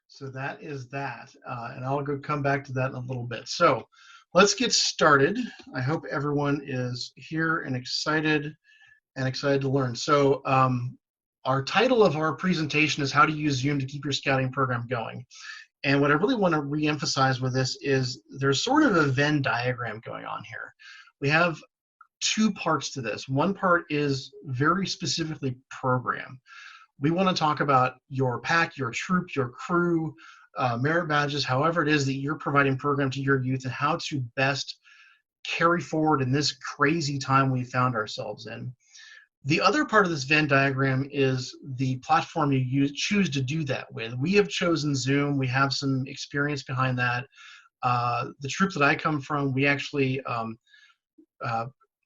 So that is that, and I'll come back to that in a little bit. So let's get started. I hope everyone is here and excited to learn. So our title of our presentation is How to Use Zoom to Keep Your Scouting Program Going. And what I really want to reemphasize with this is there's sort of a Venn diagram going on here. We have two parts to this. One part is very specifically program. We want to talk about your pack, your troop, your crew, merit badges, however it is that you're providing program to your youth and how to best carry forward in this crazy time we found ourselves in. The other part of this Venn diagram is the platform you choose to do that with. We have chosen Zoom. We have some experience behind that. The troop that I come from, we actually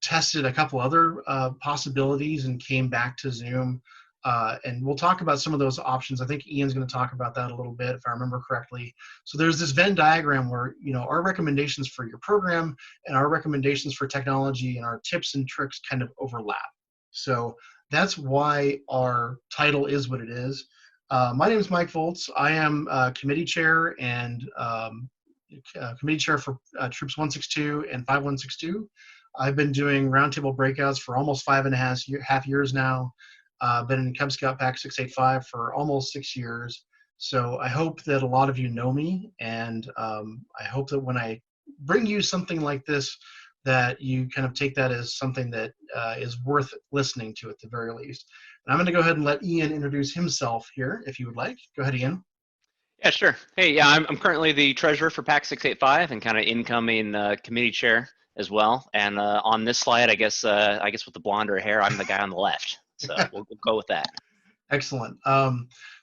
tested a couple other possibilities and came back to Zoom. And we'll talk about some of those options. I think Ian's going to talk about that a little bit, if I remember correctly. So there's this Venn diagram where, our recommendations for your program and our recommendations for technology and our tips and tricks kind of overlap. So that's why our title is what it is. My name is Mike Volz. I am committee chair and committee chair for Troops 162 and 5162. I've been doing roundtable breakouts for almost 5.5 years now. Been in Cub Scout Pack 685 for almost 6 years. So I hope that a lot of you know me, and I hope that when I bring you something like this, that you kind of take that as something that is worth listening to at the very least. And I'm going to go ahead and let Ian introduce himself here, if you would like. Go ahead, Ian. Yeah, sure. Hey, yeah, I'm currently the treasurer for Pack 685 and kind of incoming committee chair as well. And on this slide, I guess with the blonder hair, I'm the guy on the left. So we'll go with that. Excellent.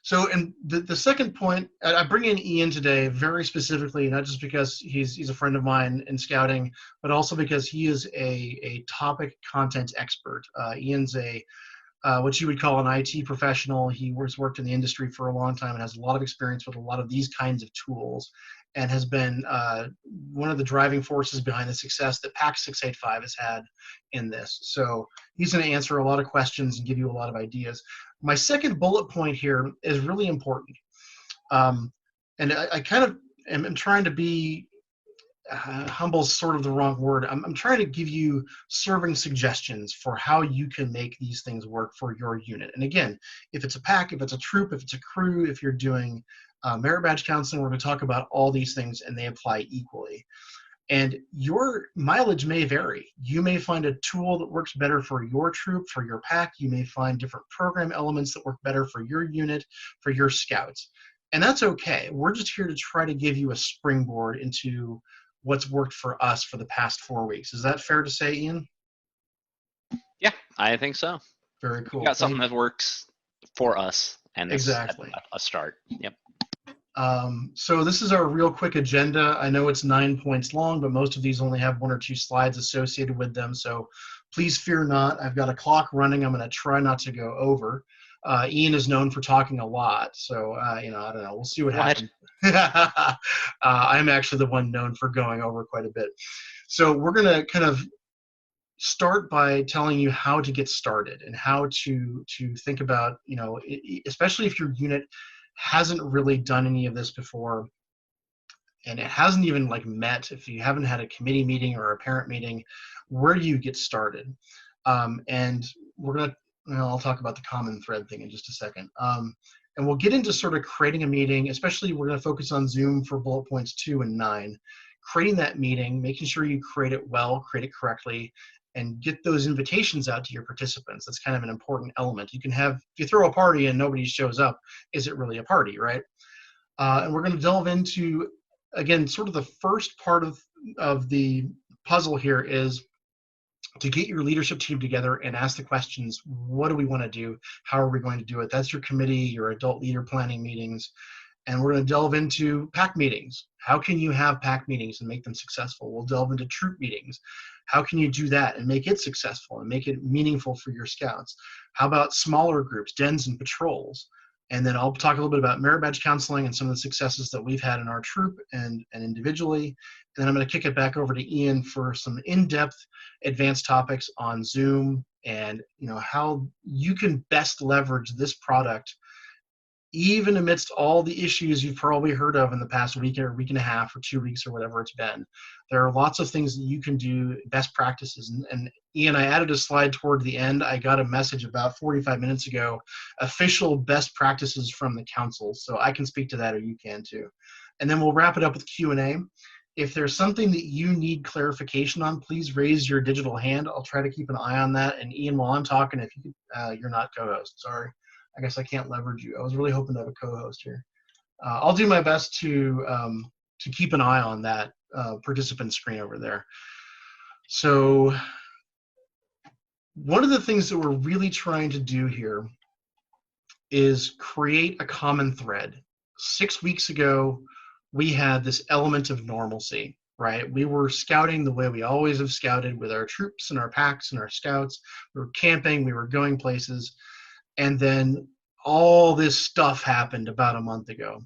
So, and the second point, I bring in Ian today very specifically, not just because he's a friend of mine in scouting, but also because he is a topic content expert. Ian's what you would call an IT professional. He has worked in the industry for a long time and has a lot of experience with a lot of these kinds of tools, and has been one of the driving forces behind the success that Pack 685 has had in this. So he's going to answer a lot of questions and give you a lot of ideas. My second bullet point here is really important. And I kind of am trying to be humble is sort of the wrong word. I'm trying to give you serving suggestions for how you can make these things work for your unit. And again, if it's a pack, if it's a troop, if it's a crew, if you're doing merit badge counseling, we're going to talk about all these things and they apply equally. And your mileage may vary. You may find a tool that works better for your troop, for your pack. You may find different program elements that work better for your unit, for your scouts. And that's okay. We're just here to try to give you a springboard into what's worked for us for the past 4 weeks. Is that fair to say, Ian? Yeah, I think so. Very cool. We've got something that works for us, and this exactly is a start. Yep. So this is our real quick agenda. I know it's 9 points long, but most of these only have 1 or 2 slides associated with them. So please fear not. I've got a clock running. I'm going to try not to go over. Ian is known for talking a lot, so I don't know. We'll see what happens. I'm actually the one known for going over quite a bit. So we're going to kind of start by telling you how to get started and how to think about, especially if your unit hasn't really done any of this before, and it hasn't even met, if you haven't had a committee meeting or a parent meeting, where do you get started? And we're going to, I'll talk about the common thread thing in just a second. And we'll get into sort of creating a meeting, especially we're going to focus on Zoom for bullet points 2 and 9. Creating that meeting, making sure you create it well, create it correctly, and get those invitations out to your participants. That's kind of an important element. You can have, if you throw a party and nobody shows up, is it really a party, right? And we're going to delve into, again, sort of the first part of the puzzle here is to get your leadership team together and ask the questions, what do we want to do? How are we going to do it? That's your committee, your adult leader planning meetings. And we're going to delve into pack meetings. How can you have pack meetings and make them successful? We'll delve into troop meetings. How can you do that and make it successful and make it meaningful for your scouts? How about smaller groups, dens and patrols? And then I'll talk a little bit about merit badge counseling and some of the successes that we've had in our troop and individually. And then I'm going to kick it back over to Ian for some in-depth advanced topics on Zoom and how you can best leverage this product even amidst all the issues you've probably heard of in the past week or week and a half or 2 weeks or whatever it's been, there are lots of things that you can do, best practices. And Ian, I added a slide toward the end. I got a message about 45 minutes ago, official best practices from the council. So I can speak to that, or you can too. And then we'll wrap it up with Q&A. If there's something that you need clarification on, please raise your digital hand. I'll try to keep an eye on that. And Ian, while I'm talking, if you could, you're not co-host, sorry. I guess I can't leverage you. I was really hoping to have a co-host here. I'll do my best to keep an eye on that participant screen over there. So one of the things that we're really trying to do here is create a common thread. 6 weeks ago, we had this element of normalcy, right? We were scouting the way we always have scouted, with our troops and our packs and our scouts. We were camping, we were going places. And then all this stuff happened about a month ago.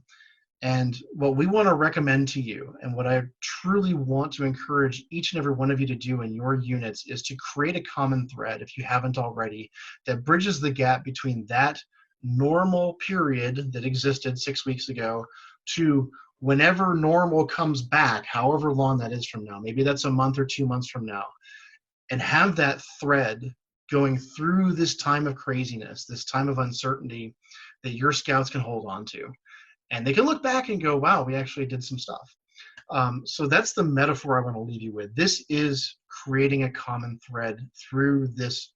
And what we want to recommend to you, and what I truly want to encourage each and every one of you to do in your units, is to create a common thread, if you haven't already, that bridges the gap between that normal period that existed 6 weeks ago to whenever normal comes back, however long that is from now. Maybe that's a month or 2 months from now. And have that thread going through this time of craziness, this time of uncertainty, that your scouts can hold on to. And they can look back and go, wow, we actually did some stuff. So that's the metaphor I want to leave you with. This is creating a common thread through this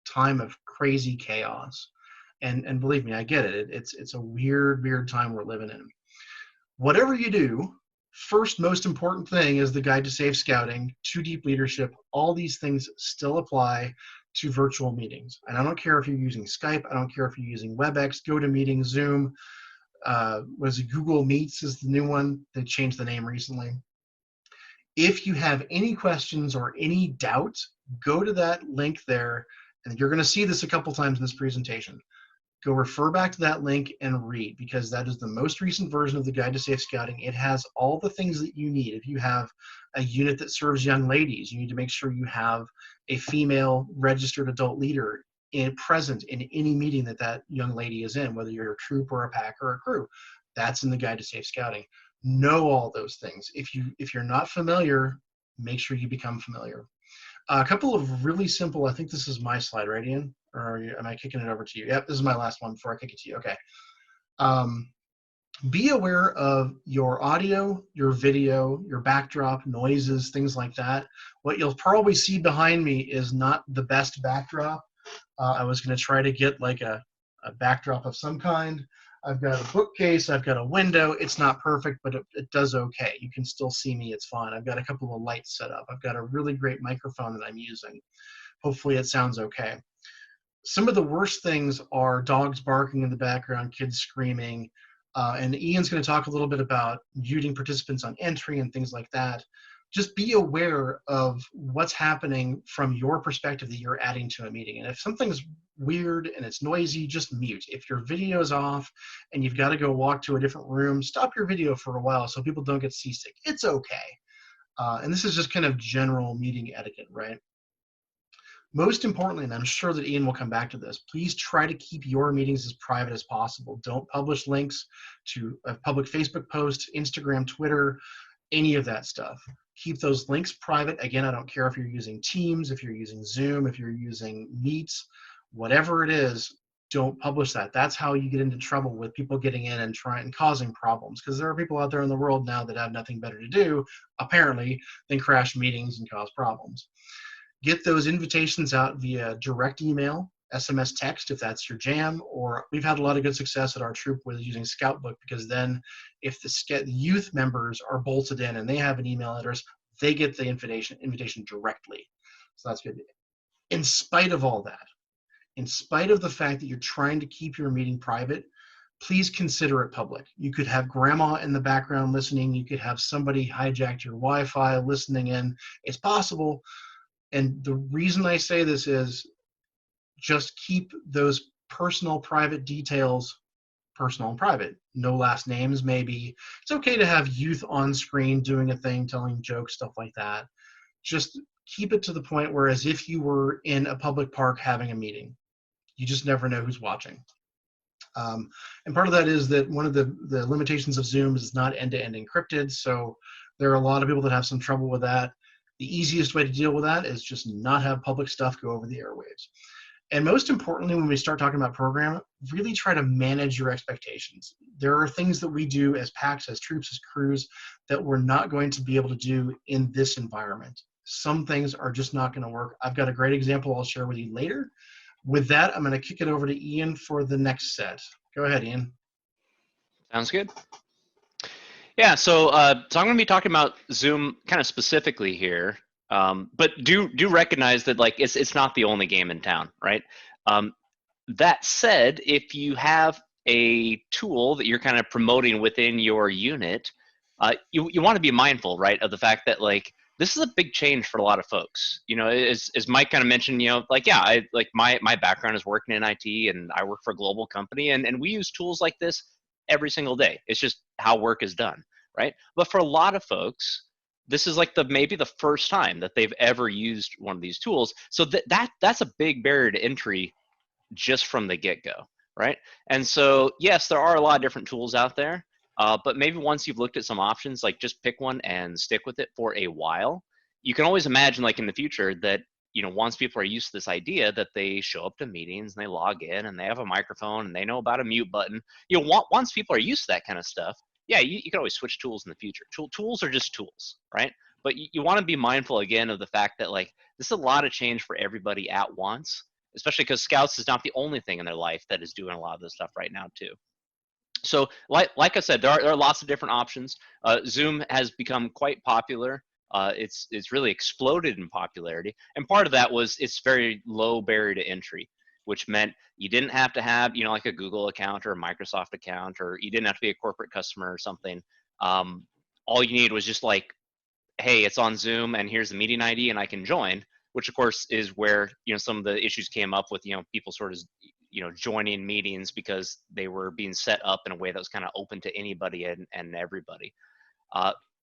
time of crazy chaos. And believe me, I get it. It's a weird time we're living in. Whatever you do, first most important thing is the Guide to Safe Scouting, 2Deep Leadership. All these things still apply to virtual meetings. And I don't care if you're using Skype, I don't care if you're using WebEx, GoToMeeting, Zoom, was it Google Meets is the new one. They changed the name recently. If you have any questions or any doubts, go to that link there, and you're going to see this a couple times in this presentation. Go refer back to that link and read, because that is the most recent version of the Guide to Safe Scouting. It has all the things that you need. If you have a unit that serves young ladies, you need to make sure you have a female registered adult leader present in any meeting that that young lady is in, whether you're a troop or a pack or a crew. That's in the Guide to Safe Scouting. Know all those things. If you're not familiar, make sure you become familiar. A couple of really simple, I think this is my slide, right, Ian? Or am I kicking it over to you? Yep, this is my last one before I kick it to you. Okay. Be aware of your audio, your video, your backdrop, noises, things like that. What you'll probably see behind me is not the best backdrop. I was going to try to get like a backdrop of some kind. I've got a bookcase, I've got a window. It's not perfect, but it does okay. You can still see me, it's fine. I've got a couple of lights set up. I've got a really great microphone that I'm using. Hopefully it sounds okay. Some of the worst things are dogs barking in the background, kids screaming, and Ian's going to talk a little bit about muting participants on entry and things like that. Just be aware of what's happening from your perspective that you're adding to a meeting. And if something's weird and it's noisy, just mute. If your video is off and you've got to go walk to a different room, stop your video for a while so people don't get seasick. It's okay. And this is just kind of general meeting etiquette, right? Most importantly, and I'm sure that Ian will come back to this, please try to keep your meetings as private as possible. Don't publish links to a public Facebook post, Instagram, Twitter, any of that stuff. Keep those links private. Again, I don't care if you're using Teams, if you're using Zoom, if you're using Meets, whatever it is, don't publish that. That's how you get into trouble with people getting in and trying and causing problems, because there are people out there in the world now that have nothing better to do, apparently, than crash meetings and cause problems. Get those invitations out via direct email, SMS text if that's your jam, or we've had a lot of good success at our troop with using Scoutbook, because then if the youth members are bolted in and they have an email address, they get the invitation directly. So that's good. In spite of all that, in spite of the fact that you're trying to keep your meeting private, please consider it public. You could have grandma in the background listening. You could have somebody hijack your Wi-Fi listening in. It's possible. And the reason I say this is just keep those personal, private details personal and private. No last names, maybe. It's okay to have youth on screen doing a thing, telling jokes, stuff like that. Just keep it to the point where as if you were in a public park having a meeting. You just never know who's watching. And part of that is that one of the limitations of Zoom is it's not end-to-end encrypted. So there are a lot of people that have some trouble with that. The easiest way to deal with that is just not have public stuff go over the airwaves. And most importantly, when we start talking about program, really try to manage your expectations. There are things that we do as packs, as troops, as crews that we're not going to be able to do in this environment. Some things are just not going to work. I've got a great example I'll share with you later. With that, I'm going to kick it over to Ian for the next set. Go ahead, Ian. Sounds good. Yeah, so I'm going to be talking about Zoom kind of specifically here, but do recognize that like it's not the only game in town, right? That said, if you have a tool that you're kind of promoting within your unit, you want to be mindful, right, of the fact that like this is a big change for a lot of folks. You know, as Mike kind of mentioned, you know, like yeah, I like my background is working in IT and I work for a global company, and we use tools like this every single day. It's just how work is done, right? But for a lot of folks, this is like maybe the first time that they've ever used one of these tools. So that's a big barrier to entry just from the get-go, right? And so, yes, there are a lot of different tools out there, but maybe once you've looked at some options, like just pick one and stick with it for a while. You can always imagine, like in the future, that you know once people are used to this idea that they show up to meetings and they log in and they have a microphone and they know about a mute button. You know, once people are used to that kind of stuff, yeah, you can always switch tools in the future. Tools are just tools, right? But you want to be mindful again of the fact that like this is a lot of change for everybody at once, especially because Scouts is not the only thing in their life that is doing a lot of this stuff right now too. So like I said, there are lots of different options. Zoom has become quite popular. It's really exploded in popularity, and part of that was it's very low barrier to entry, which meant you didn't have to have, you know, like a Google account or a Microsoft account, or you didn't have to be a corporate customer or something. All you need was just like, hey, it's on Zoom and here's the meeting ID and I can join, which of course is where, you know, some of the issues came up with, you know, people sort of, you know, joining meetings because they were being set up in a way that was kind of open to anybody and everybody.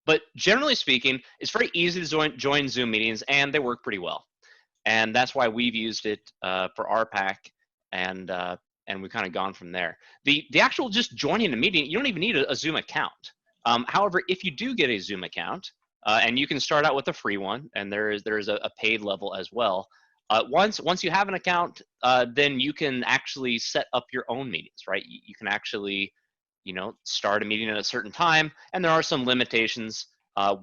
But generally speaking, it's very easy to join Zoom meetings and they work pretty well. And that's why we've used it for our pack, and we've kind of gone from there. The actual just joining a meeting, you don't even need a Zoom account. However, if you do get a Zoom account, and you can start out with a free one, and there is a paid level as well. Once you have an account, then you can actually set up your own meetings, right? You can actually, you know, start a meeting at a certain time, and there are some limitations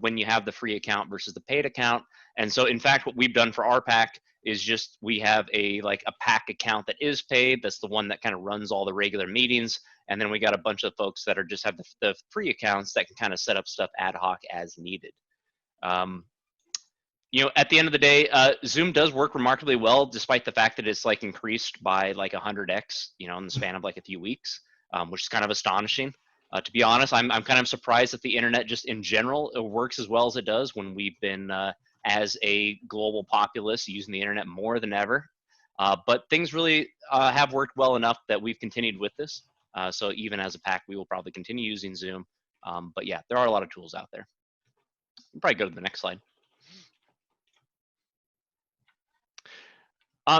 when you have the free account versus the paid account. And so, in fact, what we've done for our pack is just we have a pack account that is paid. That's the one that kind of runs all the regular meetings. And then we got a bunch of folks that are just have the free accounts that can kind of set up stuff ad hoc as needed. You know, at the end of the day, Zoom does work remarkably well, despite the fact that it's like increased by like 100x, you know, in the span of like a few weeks, which is kind of astonishing. To be honest, I'm kind of surprised that the internet just in general works as well as it does when we've been as a global populace using the internet more than ever. But things really have worked well enough that we've continued with this. So even as a pack, we will probably continue using Zoom. But yeah, there are a lot of tools out there. We'll probably go to the next slide.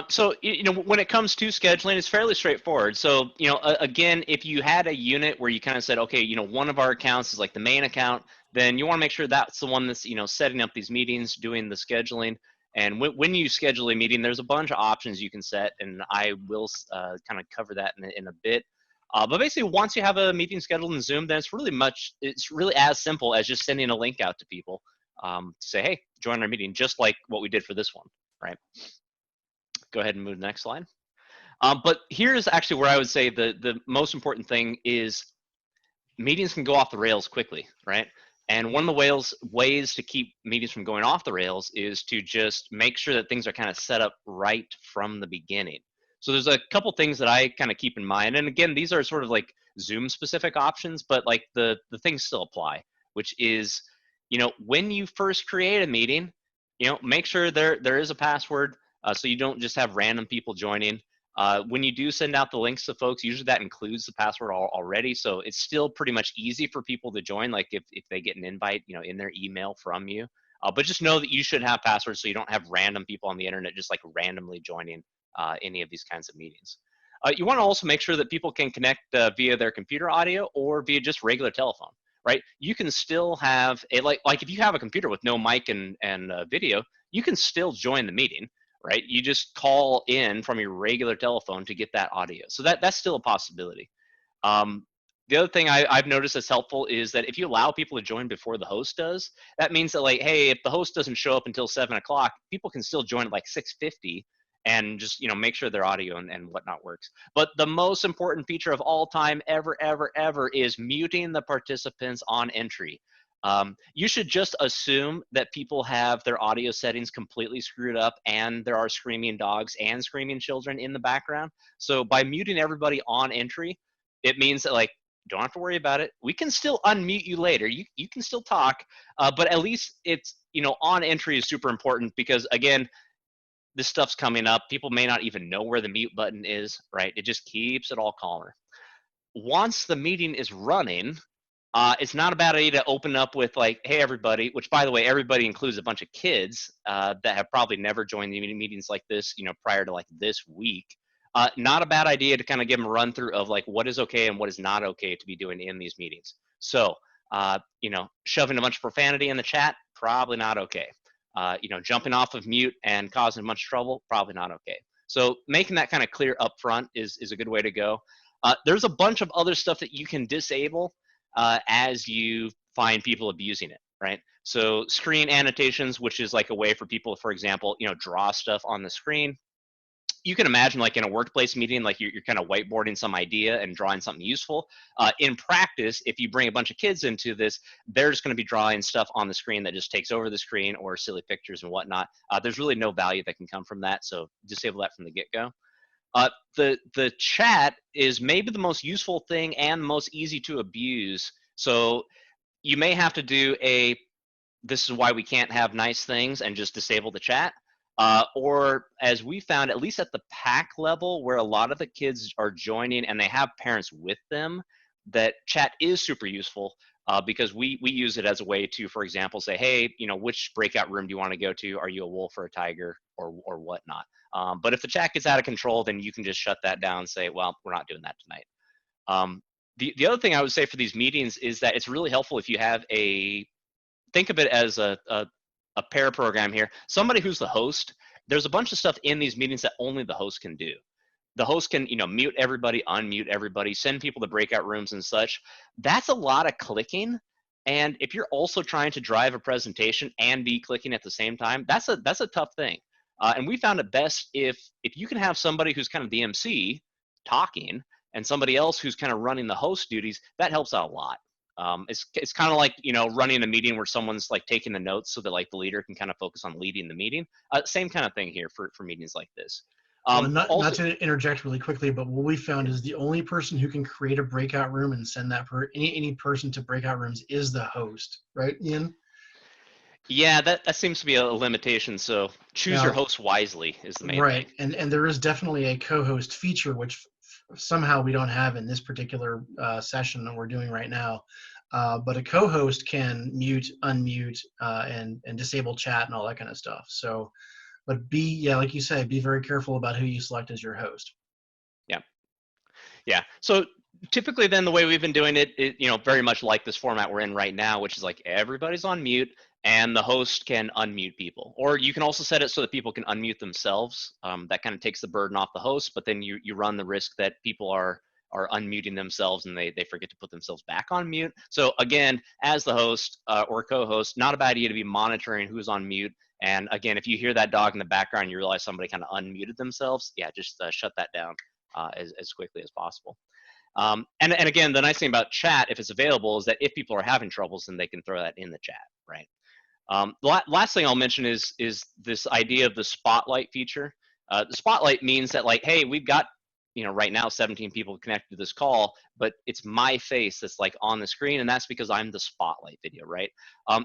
So, you know, when it comes to scheduling, it's fairly straightforward. So, you know, again, if you had a unit where you kind of said, okay, you know, one of our accounts is like the main account, then you want to make sure that's the one that's, you know, setting up these meetings, doing the scheduling. And when you schedule a meeting, there's a bunch of options you can set, and I will kind of cover that in a bit. But basically, once you have a meeting scheduled in Zoom, then it's really as simple as just sending a link out to people to say, hey, join our meeting, just like what we did for this one, right? Go ahead and move to the next slide. But here's actually where I would say the most important thing is meetings can go off the rails quickly, right? And one of the ways to keep meetings from going off the rails is to just make sure that things are kind of set up right from the beginning. So there's a couple things that I kind of keep in mind. And again, these are sort of like Zoom specific options, but like the things still apply, which is, you know, when you first create a meeting, you know, make sure there is a password. So you don't just have random people joining. When you do send out the links to folks, usually that includes the password already. So it's still pretty much easy for people to join, like if they get an invite, you know, in their email from you. But just know that you should have passwords so you don't have random people on the internet just like randomly joining any of these kinds of meetings. You want to also make sure that people can connect via their computer audio or via just regular telephone, right? You can still have a, like if you have a computer with no mic and video, you can still join the meeting, right? You just call in from your regular telephone to get that audio. So that's still a possibility. The other thing I've noticed that's helpful is that if you allow people to join before the host does, that means that, like, hey, if the host doesn't show up until 7 o'clock, people can still join at like 6:50 and just, you know, make sure their audio and whatnot works. But the most important feature of all time, ever, is muting the participants on entry. You should just assume that people have their audio settings completely screwed up and there are screaming dogs and screaming children in the background. So by muting everybody on entry, it means that, like, don't have to worry about it. We can still unmute you later. You can still talk, but at least it's, you know, on entry is super important because, again, this stuff's coming up. People may not even know where the mute button is, right? It just keeps it all calmer. Once the meeting is running, it's not a bad idea to open up with, like, hey, everybody, which, by the way, everybody includes a bunch of kids that have probably never joined the meetings like this, you know, prior to like this week. Not a bad idea to kind of give them a run through of like what is okay and what is not okay to be doing in these meetings. So, you know, shoving a bunch of profanity in the chat, probably not okay. You know, jumping off of mute and causing much trouble, probably not okay. So making that kind of clear up front is a good way to go. There's a bunch of other stuff that you can disable as you find people abusing it, right? So screen annotations, which is like a way for people, for example, you know, draw stuff on the screen. You can imagine, like in a workplace meeting, like you're kind of whiteboarding some idea and drawing something useful. In practice, if you bring a bunch of kids into this, they're just going to be drawing stuff on the screen that just takes over the screen, or silly pictures and whatnot. There's really no value that can come from that, so disable that from the get-go. The chat is maybe the most useful thing and most easy to abuse. So you may have to do a, this is why we can't have nice things, and just disable the chat. Or as we found, at least at the pack level, where a lot of the kids are joining and they have parents with them, that chat is super useful because we use it as a way to, for example, say, hey, you know, which breakout room do you want to go to? Are you a wolf or a tiger or whatnot? But if the chat gets out of control, then you can just shut that down and say, well, we're not doing that tonight. The other thing I would say for these meetings is that it's really helpful if you have a, think of it as a pair program here, somebody who's the host. There's a bunch of stuff in these meetings that only the host can do. The host can, you know, mute everybody, unmute everybody, send people to breakout rooms and such. That's a lot of clicking. And if you're also trying to drive a presentation and be clicking at the same time, that's a tough thing. And we found it best if you can have somebody who's kind of the MC talking and somebody else who's kind of running the host duties, that helps out a lot. It's kind of like, you know, running a meeting where someone's like taking the notes so that like the leader can kind of focus on leading the meeting. Same kind of thing here for meetings like this. Well, not Also, to interject really quickly, but what we found is the only person who can create a breakout room and send that any person to breakout rooms is the host, right, Ian? yeah, that seems to be a limitation. So choose your Now, host wisely is the main right, thing. and there is definitely a co-host feature, which somehow we don't have in this particular session that we're doing right now. But a co-host can mute, unmute, and disable chat and all that kind of stuff. So, but yeah, like you say, be very careful about who you select as your host. Yeah. Yeah. So typically then the way we've been doing it, you know, very much like this format we're in right now, which is like everybody's on mute and the host can unmute people. Or you can also set it so that people can unmute themselves. That kind of takes the burden off the host, but then you run the risk that people are unmuting themselves and they forget to put themselves back on mute. So again, as the host or co-host, not a bad idea to be monitoring who's on mute. And again, if you hear that dog in the background, you realize somebody kind of unmuted themselves, yeah, just shut that down as quickly as possible. And again, the nice thing about chat, if it's available, is that if people are having troubles, then they can throw that in the chat, right? The last thing I'll mention is this idea of the spotlight feature. The spotlight means that, like, hey, we've got, you know, right now 17 people connected to this call, but it's my face that's like on the screen, and that's because I'm the spotlight video, right?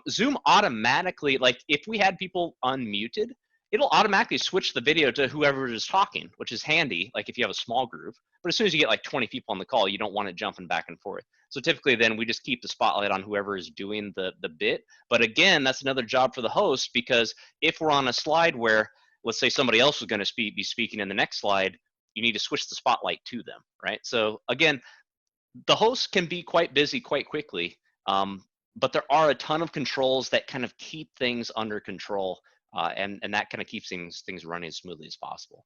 Zoom automatically, like if we had people unmuted, it'll automatically switch the video to whoever is talking, which is handy, like if you have a small group. But as soon as you get like 20 people on the call, you don't want it jumping back and forth. So typically then we just keep the spotlight on whoever is doing the bit. But again, that's another job for the host, because if we're on a slide where, let's say somebody else is going to be speaking in the next slide, you need to switch the spotlight to them, right? So again, the host can be quite busy quite quickly, but there are a ton of controls that kind of keep things under control, and that kind of keeps things running as smoothly as possible.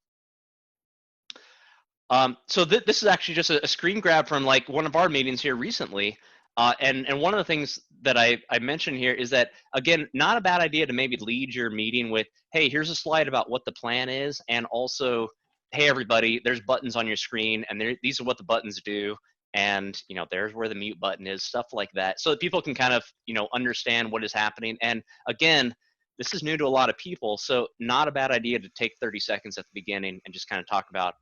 So this is actually just a screen grab from like one of our meetings here recently. And one of the things that I mentioned here is that, again, not a bad idea to maybe lead your meeting with, hey, here's a slide about what the plan is, and also, hey, everybody, there's buttons on your screen, and these are what the buttons do, and there's where the mute button is, stuff like that, so that people can kind of understand what is happening. And again, this is new to a lot of people, so not a bad idea to take 30 seconds at the beginning and just kind of talk about,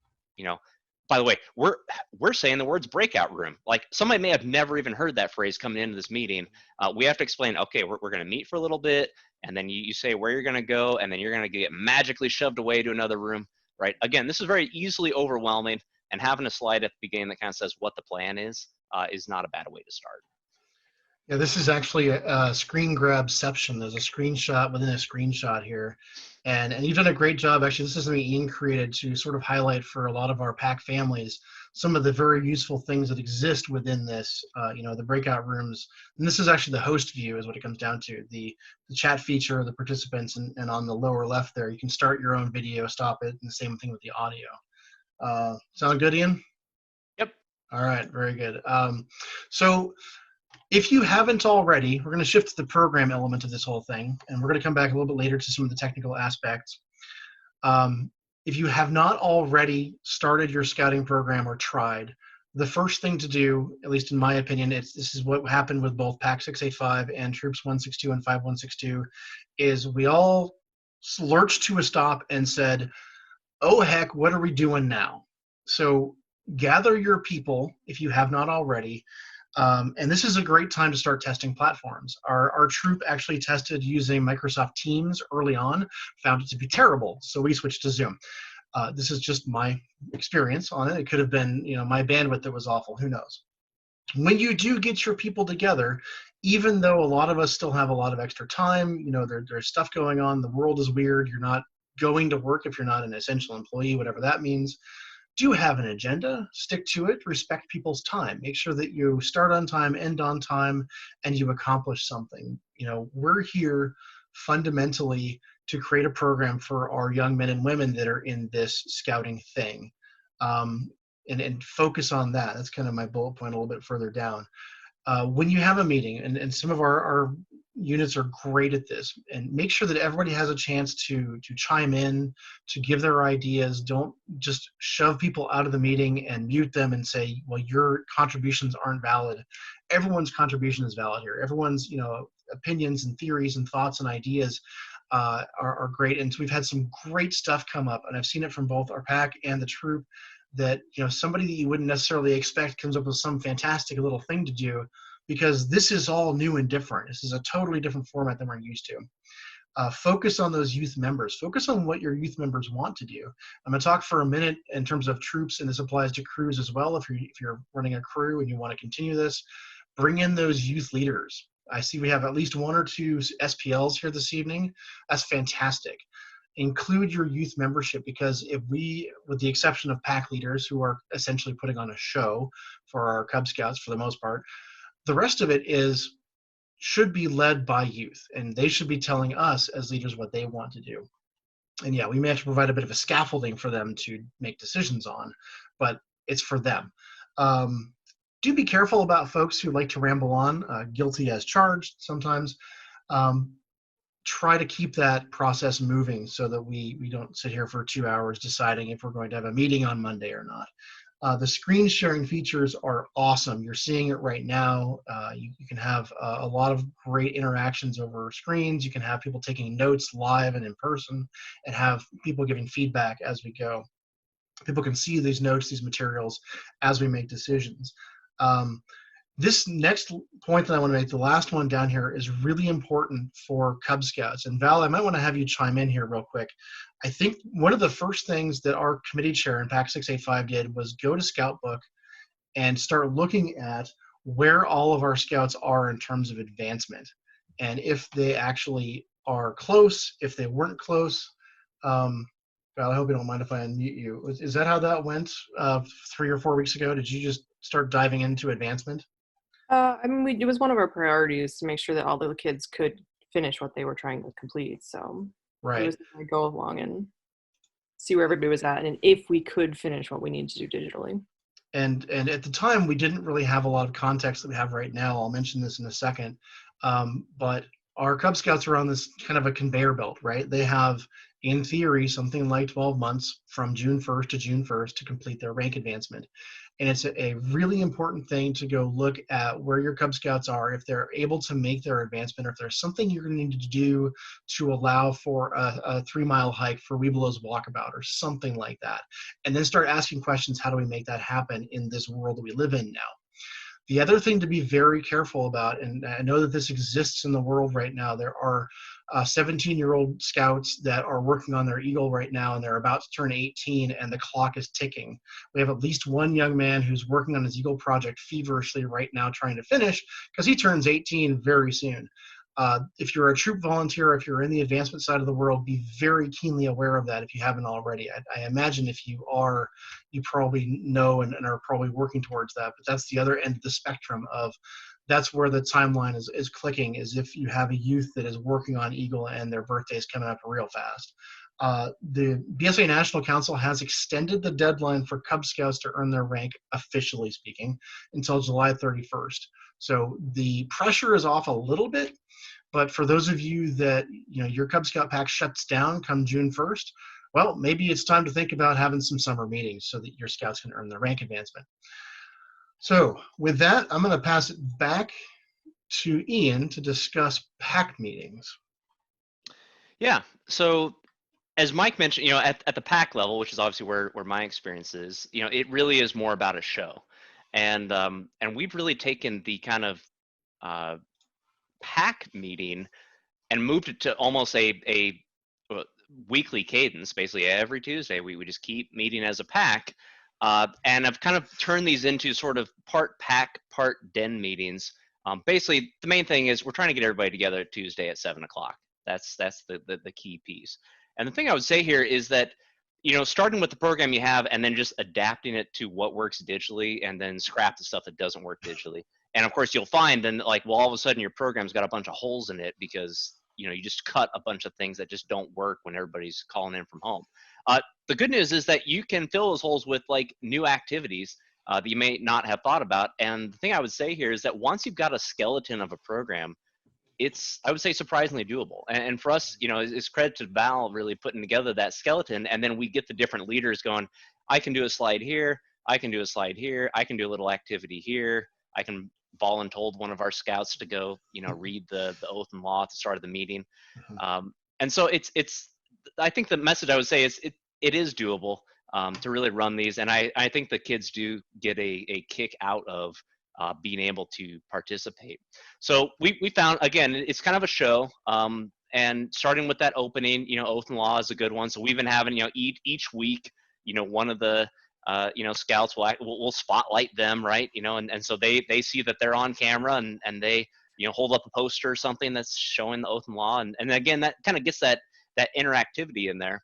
by the way, we're saying the words breakout room. Like, somebody may have never even heard that phrase coming into this meeting. We have to explain, okay, we're going to meet for a little bit, and then you say where you're going to go, and then you're going to get magically shoved away to another room, right? Again, this is very easily overwhelming, and having a slide at the beginning that kind of says what the plan is not a bad way to start. Yeah, this is actually a screen grabception. There's a screenshot within a screenshot here. And you've done a great job. Actually, this is something Ian created to sort of highlight for a lot of our PAC families some of the very useful things that exist within this, the breakout rooms. And this is actually the host view is what it comes down to. The chat feature, the participants, and on the lower left there, you can start your own video, stop it, and the same thing with the audio. Sound good, Ian? Yep. All right, very good. So if you haven't already, we're going to shift to the program element of this whole thing, and we're going to come back a little bit later to some of the technical aspects. If you have not already started your scouting program or tried, the first thing to do, at least in my opinion, this is what happened with both PAC 685 and Troops 162 and 5162, is we all lurched to a stop and said, oh heck, what are we doing now? So gather your people, if you have not already, and this is a great time to start testing platforms. Our troop actually tested using Microsoft Teams early on, found it to be terrible, so we switched to Zoom. This is just my experience on it. It could have been, my bandwidth that was awful. Who knows? When you do get your people together, even though a lot of us still have a lot of extra time, there's stuff going on, the world is weird, you're not going to work if you're not an essential employee, whatever that means. Do have an agenda, stick to it, respect people's time. Make sure that you start on time, end on time, and you accomplish something. We're here fundamentally to create a program for our young men and women that are in this scouting thing. And focus on that. That's kind of my bullet point a little bit further down. When you have a meeting, and some of our units are great at this, and make sure that everybody has a chance to chime in, to give their ideas. Don't just shove people out of the meeting and mute them and say, well, your contributions aren't valid. Everyone's contribution is valid here. Everyone's opinions and theories and thoughts and ideas are great. And so we've had some great stuff come up, and I've seen it from both our PAC and the troop, that somebody that you wouldn't necessarily expect comes up with some fantastic little thing to do, because this is all new and different. This is a totally different format than we're used to. Focus on those youth members. Focus on what your youth members want to do. I'm going to talk for a minute in terms of troops, and this applies to crews as well. If you're running a crew and you want to continue this, bring in those youth leaders. I see we have at least one or two SPLs here this evening. That's fantastic. Include your youth membership, because if we, with the exception of PAC leaders who are essentially putting on a show for our Cub Scouts for the most part, the rest of it should be led by youth, and they should be telling us as leaders what they want to do. And yeah, we may have to provide a bit of a scaffolding for them to make decisions on, but it's for them. Do be careful about folks who like to ramble on, guilty as charged sometimes. Try to keep that process moving so that we don't sit here for 2 hours deciding if we're going to have a meeting on Monday or not. The screen sharing features are awesome. You're seeing it right now. You can have a lot of great interactions over screens. You can have people taking notes live and in person, and have people giving feedback as we go. People can see these notes, these materials, as we make decisions. This next point that I want to make, the last one down here, is really important for Cub Scouts. And Val, I might want to have you chime in here real quick. I think one of the first things that our committee chair in PAC 685 did was go to Scoutbook and start looking at where all of our scouts are in terms of advancement, and if they actually are close, if they weren't close. Val, I hope you don't mind if I unmute you. Is that how that went 3 or 4 weeks ago? Did you just start diving into advancement? I mean, it was one of our priorities to make sure that all the kids could finish what they were trying to complete. So it Right. was to go along and see where everybody was at, and if we could finish what we need to do digitally. And at the time, we didn't really have a lot of context that we have right now. I'll mention this in a second. But our Cub Scouts are on this kind of a conveyor belt, right? They have, in theory, something like 12 months from June 1st to June 1st to complete their rank advancement. And it's a really important thing to go look at where your Cub Scouts are, if they're able to make their advancement, or if there's something you're going to need to do to allow for a 3 mile hike for Weebelow's walkabout or something like that. And then start asking questions, how do we make that happen in this world that we live in now? The other thing to be very careful about, and I know that this exists in the world right now, there are 17-year-old scouts that are working on their Eagle right now, and they're about to turn 18, and the clock is ticking. We have at least one young man who's working on his Eagle project feverishly right now, trying to finish, because he turns 18 very soon. If you're a troop volunteer, if you're in the advancement side of the world, be very keenly aware of that if you haven't already. I imagine if you are, you probably know and are probably working towards that. But that's the other end of the spectrum of that's where the timeline is clicking, is if you have a youth that is working on Eagle and their birthday is coming up real fast. The BSA National Council has extended the deadline for Cub Scouts to earn their rank, officially speaking, until July 31st. So the pressure is off a little bit, but for those of you that, your Cub Scout pack shuts down come June 1st, well, maybe it's time to think about having some summer meetings so that your scouts can earn their rank advancement. So with that, I'm going to pass it back to Ian to discuss pack meetings. Yeah. So as Mike mentioned, at the pack level, which is obviously where my experience is, it really is more about a show. And we've really taken the kind of pack meeting and moved it to almost a weekly cadence. Basically every Tuesday we just keep meeting as a pack, and I've kind of turned these into sort of part pack, part den meetings. Basically the main thing is we're trying to get everybody together Tuesday at 7 o'clock. That's the key piece. And the thing I would say here is that, starting with the program you have and then just adapting it to what works digitally, and then scrap the stuff that doesn't work digitally. And of course you'll find then, like, well, all of a sudden your program's got a bunch of holes in it because you just cut a bunch of things that just don't work when everybody's calling in from home. The good news is that you can fill those holes with like new activities that you may not have thought about. And the thing I would say here is that once you've got a skeleton of a program, it's, I would say, surprisingly doable. And for us, it's credit to Val really putting together that skeleton, and then we get the different leaders going, I can do a slide here, I can do a slide here, I can do a little activity here, I can voluntold one of our scouts to go, read the oath and law at the start of the meeting. And so it's I think the message I would say is it is doable to really run these, and I think the kids do get a kick out of being able to participate. So we found, again, it's kind of a show, and starting with that opening, oath and law is a good one. So we've been having, each week, one of the scouts will spotlight them, right? And so they see that they're on camera, and they hold up a poster or something that's showing the oath and law, and again, that kind of gets that interactivity in there.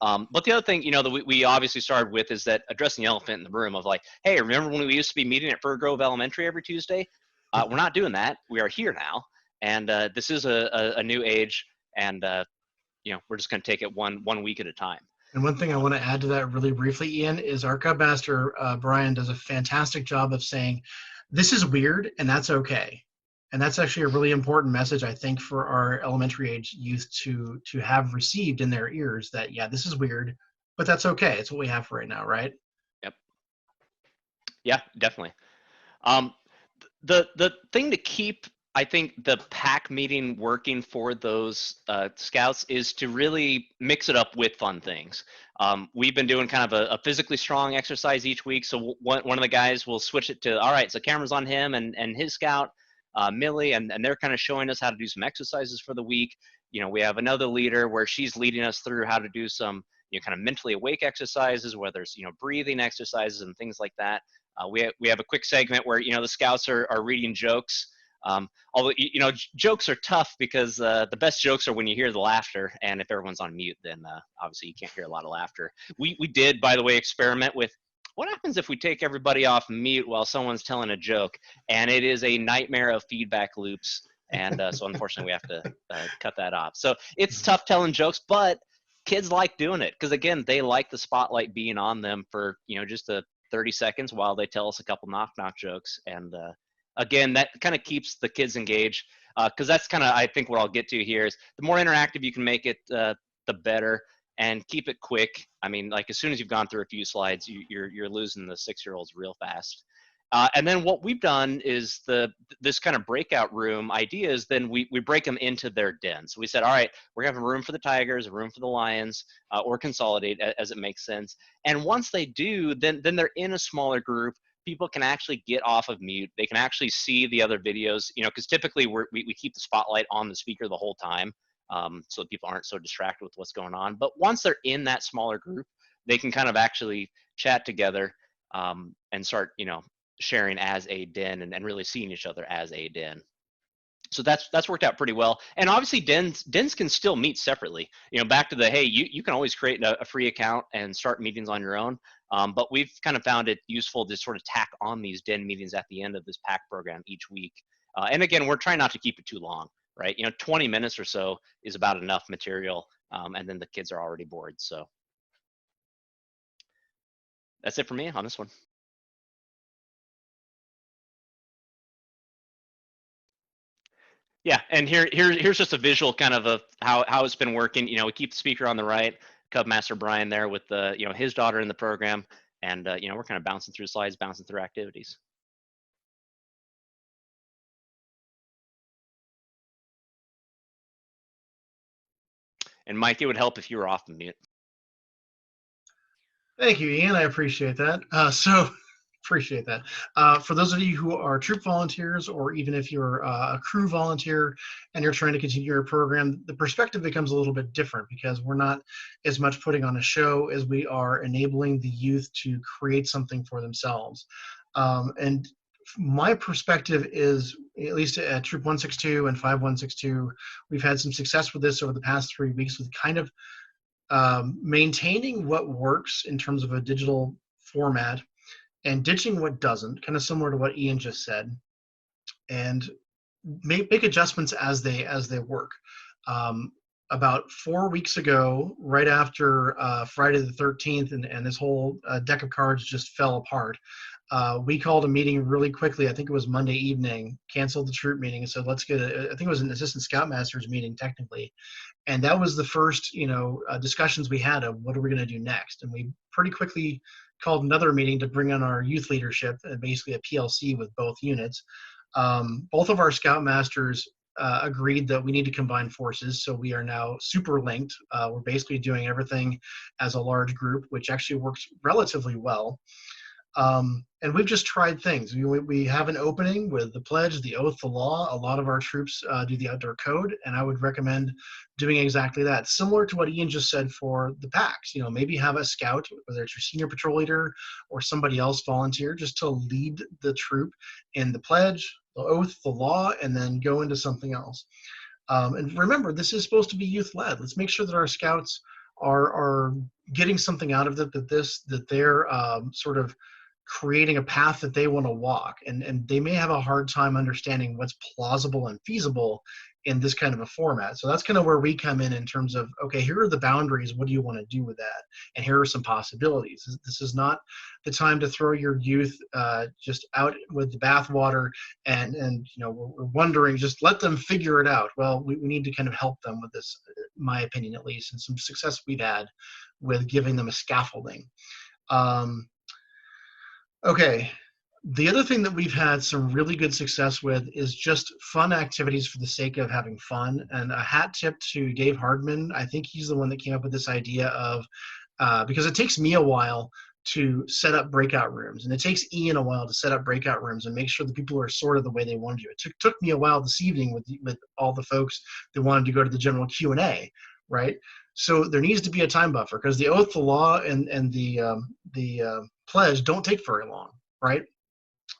But the other thing, that we obviously started with is that addressing the elephant in the room of like, hey, remember when we used to be meeting at Fir Grove Elementary every Tuesday? We're not doing that. We are here now, and this is a new age, and we're just going to take it one week at a time. And one thing I want to add to that really briefly, Ian, is our Cub Master, Brian, does a fantastic job of saying, this is weird, and that's okay. And that's actually a really important message, I think, for our elementary age youth to have received in their ears, that, yeah, this is weird, but that's okay. It's what we have for right now, right? Yep. Yeah, definitely. The thing to keep, I think, the pack meeting working for those scouts is to really mix it up with fun things. We've been doing kind of a physically strong exercise each week. So one of the guys will switch it to, all right, so camera's on him and his scout, Millie, and they're kind of showing us how to do some exercises for the week. We have another leader where she's leading us through how to do some, kind of mentally awake exercises, whether it's, breathing exercises and things like that. We have a quick segment where, the scouts are reading jokes Although, jokes are tough because the best jokes are when you hear the laughter, and if everyone's on mute, then obviously you can't hear a lot of laughter. We did, by the way, experiment with what happens if we take everybody off mute while someone's telling a joke, and it is a nightmare of feedback loops, and so unfortunately we have to cut that off. So it's tough telling jokes, but kids like doing it because, again, they like the spotlight being on them for just 30 seconds while they tell us a couple knock jokes, and again, that kind of keeps the kids engaged because that's kind of, I think, what I'll get to here is the more interactive you can make it, the better, and keep it quick. I mean, like as soon as you've gone through a few slides, you're losing the 6-year-olds real fast. And then what we've done is this kind of breakout room idea is then we break them into their den. So we said, all right, we're gonna have a room for the tigers, a room for the lions, or consolidate as it makes sense. And once they do, then they're in a smaller group. People can actually get off of mute. They can actually see the other videos, because typically we keep the spotlight on the speaker the whole time, so people aren't so distracted with what's going on. But once they're in that smaller group, they can kind of actually chat together and start, sharing as a den and really seeing each other as a den. So that's worked out pretty well. And obviously dens can still meet separately. Back to the, hey, you can always create a free account and start meetings on your own. But we've kind of found it useful to sort of tack on these den meetings at the end of this pack program each week. And again, we're trying not to keep it too long, right? 20 minutes or so is about enough material, and then the kids are already bored. So that's it for me on this one. Yeah, and here's just a visual kind of how it's been working. We keep the speaker on the right, Cub Master Brian there with the his daughter in the program, and we're kind of bouncing through slides, bouncing through activities. And Mike, it would help if you were off the mute. Thank you, Ian. I appreciate that. Appreciate that. For those of you who are troop volunteers, or even if you're a crew volunteer and you're trying to continue your program, the perspective becomes a little bit different because we're not as much putting on a show as we are enabling the youth to create something for themselves. And my perspective is, at least at Troop 162 and 5162, we've had some success with this over the past 3 weeks with kind of maintaining what works in terms of a digital format and ditching what doesn't, kind of similar to what Ian just said, and make adjustments as they work. About 4 weeks ago, right after Friday the 13th, and this whole deck of cards just fell apart, we called a meeting really quickly. I think it was Monday evening, canceled the troop meeting and said, let's get I think it was an assistant scoutmaster's meeting technically. And that was the first, discussions we had of what are we going to do next. And we pretty quickly called another meeting to bring on our youth leadership, and basically a PLC with both units. Both of our scoutmasters agreed that we need to combine forces, so we are now super linked. We're basically doing everything as a large group, which actually works relatively well. And we've just tried things. We have an opening with the pledge, the oath, the law. A lot of our troops do the outdoor code, and I would recommend doing exactly that. Similar to what Ian just said for the packs, maybe have a scout, whether it's your senior patrol leader or somebody else volunteer, just to lead the troop in the pledge, the oath, the law, and then go into something else. And remember, this is supposed to be youth-led. Let's make sure that our scouts are getting something out of it, that they're sort of creating a path that they want to walk, and they may have a hard time understanding what's plausible and feasible in this kind of a format. So that's kind of where we come in terms of, okay, here are the boundaries, what do you want to do with that, and here are some possibilities. This is not the time to throw your youth just out with the bathwater and we're wondering, just let them figure it out. Well, we need to kind of help them with this, in my opinion at least, and some success we've had with giving them a scaffolding. Okay, the other thing that we've had some really good success with is just fun activities for the sake of having fun. And a hat tip to Dave Hardman. I think he's the one that came up with this idea of, because it takes me a while to set up breakout rooms, and it takes Ian a while to set up breakout rooms and make sure that people are sorted the way they want to. It took me a while this evening with all the folks that wanted to go to the general Q&A, right? So there needs to be a time buffer, because the oath, the law, and the pledge don't take very long, right?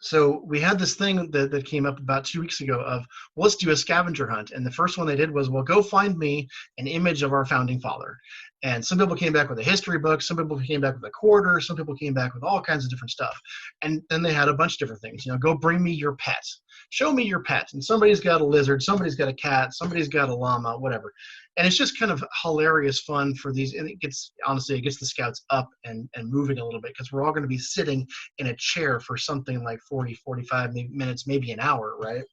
So we had this thing that came up about 2 weeks ago of, well, let's do a scavenger hunt. And the first one they did was, well, go find me an image of our founding father. And some people came back with a history book. Some people came back with a quarter. Some people came back with all kinds of different stuff. And then they had a bunch of different things. Go bring me your pet. Show me your pet. And somebody's got a lizard. Somebody's got a cat. Somebody's got a llama, whatever. And it's just kind of hilarious fun for these. And it gets the scouts up and moving a little bit, because we're all going to be sitting in a chair for something like 40, 45 minutes, maybe an hour, right?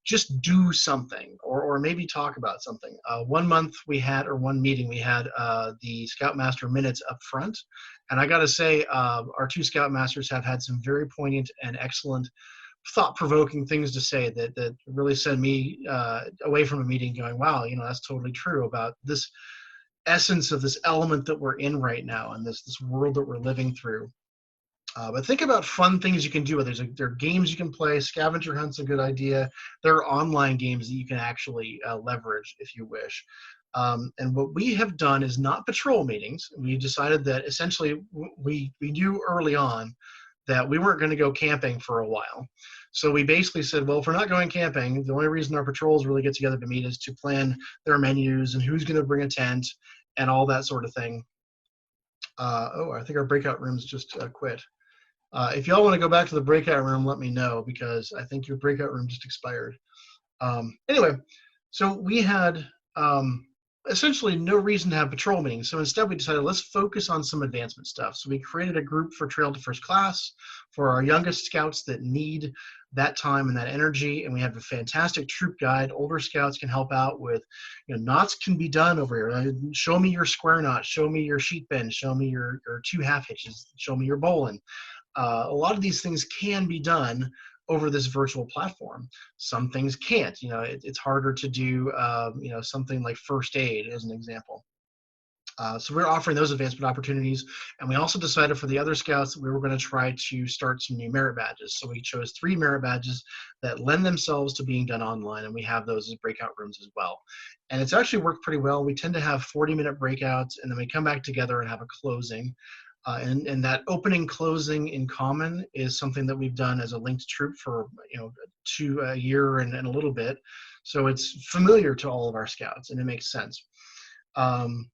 Just do something, or maybe talk about something. One meeting, we had the Scoutmaster minutes up front. And I got to say, our two Scoutmasters have had some very poignant and excellent thought-provoking things to say that really sent me away from a meeting going, wow, that's totally true about this essence of this element that we're in right now, and this world that we're living through. But think about fun things you can do. There are games you can play. Scavenger hunt's a good idea. There are online games that you can actually leverage if you wish. And what we have done is not patrol meetings. We decided that essentially we knew early on that we weren't going to go camping for a while. So we basically said, well, if we're not going camping, the only reason our patrols really get together to meet is to plan their menus and who's going to bring a tent and all that sort of thing. I think our breakout room's just quit. If y'all want to go back to the breakout room, let me know, because I think your breakout room just expired. Anyway, so we had essentially no reason to have patrol meetings. So instead we decided, let's focus on some advancement stuff. So we created a group for Trail to First Class for our youngest scouts that need that time and that energy. And we have a fantastic troop guide. Older scouts can help out with, knots can be done over here. Show me your square knot, show me your sheet bend, show me your 2 half hitches, show me your bowline. A lot of these things can be done over this virtual platform. Some things can't. It's harder to do, something like first aid as an example. So we're offering those advancement opportunities. And we also decided for the other scouts that we were going to try to start some new merit badges. So we chose 3 merit badges that lend themselves to being done online, and we have those as breakout rooms as well. And it's actually worked pretty well. We tend to have 40-minute breakouts, and then we come back together and have a closing. And that opening closing in common is something that we've done as a linked troop for a year and a little bit. So it's familiar to all of our scouts, and it makes sense. And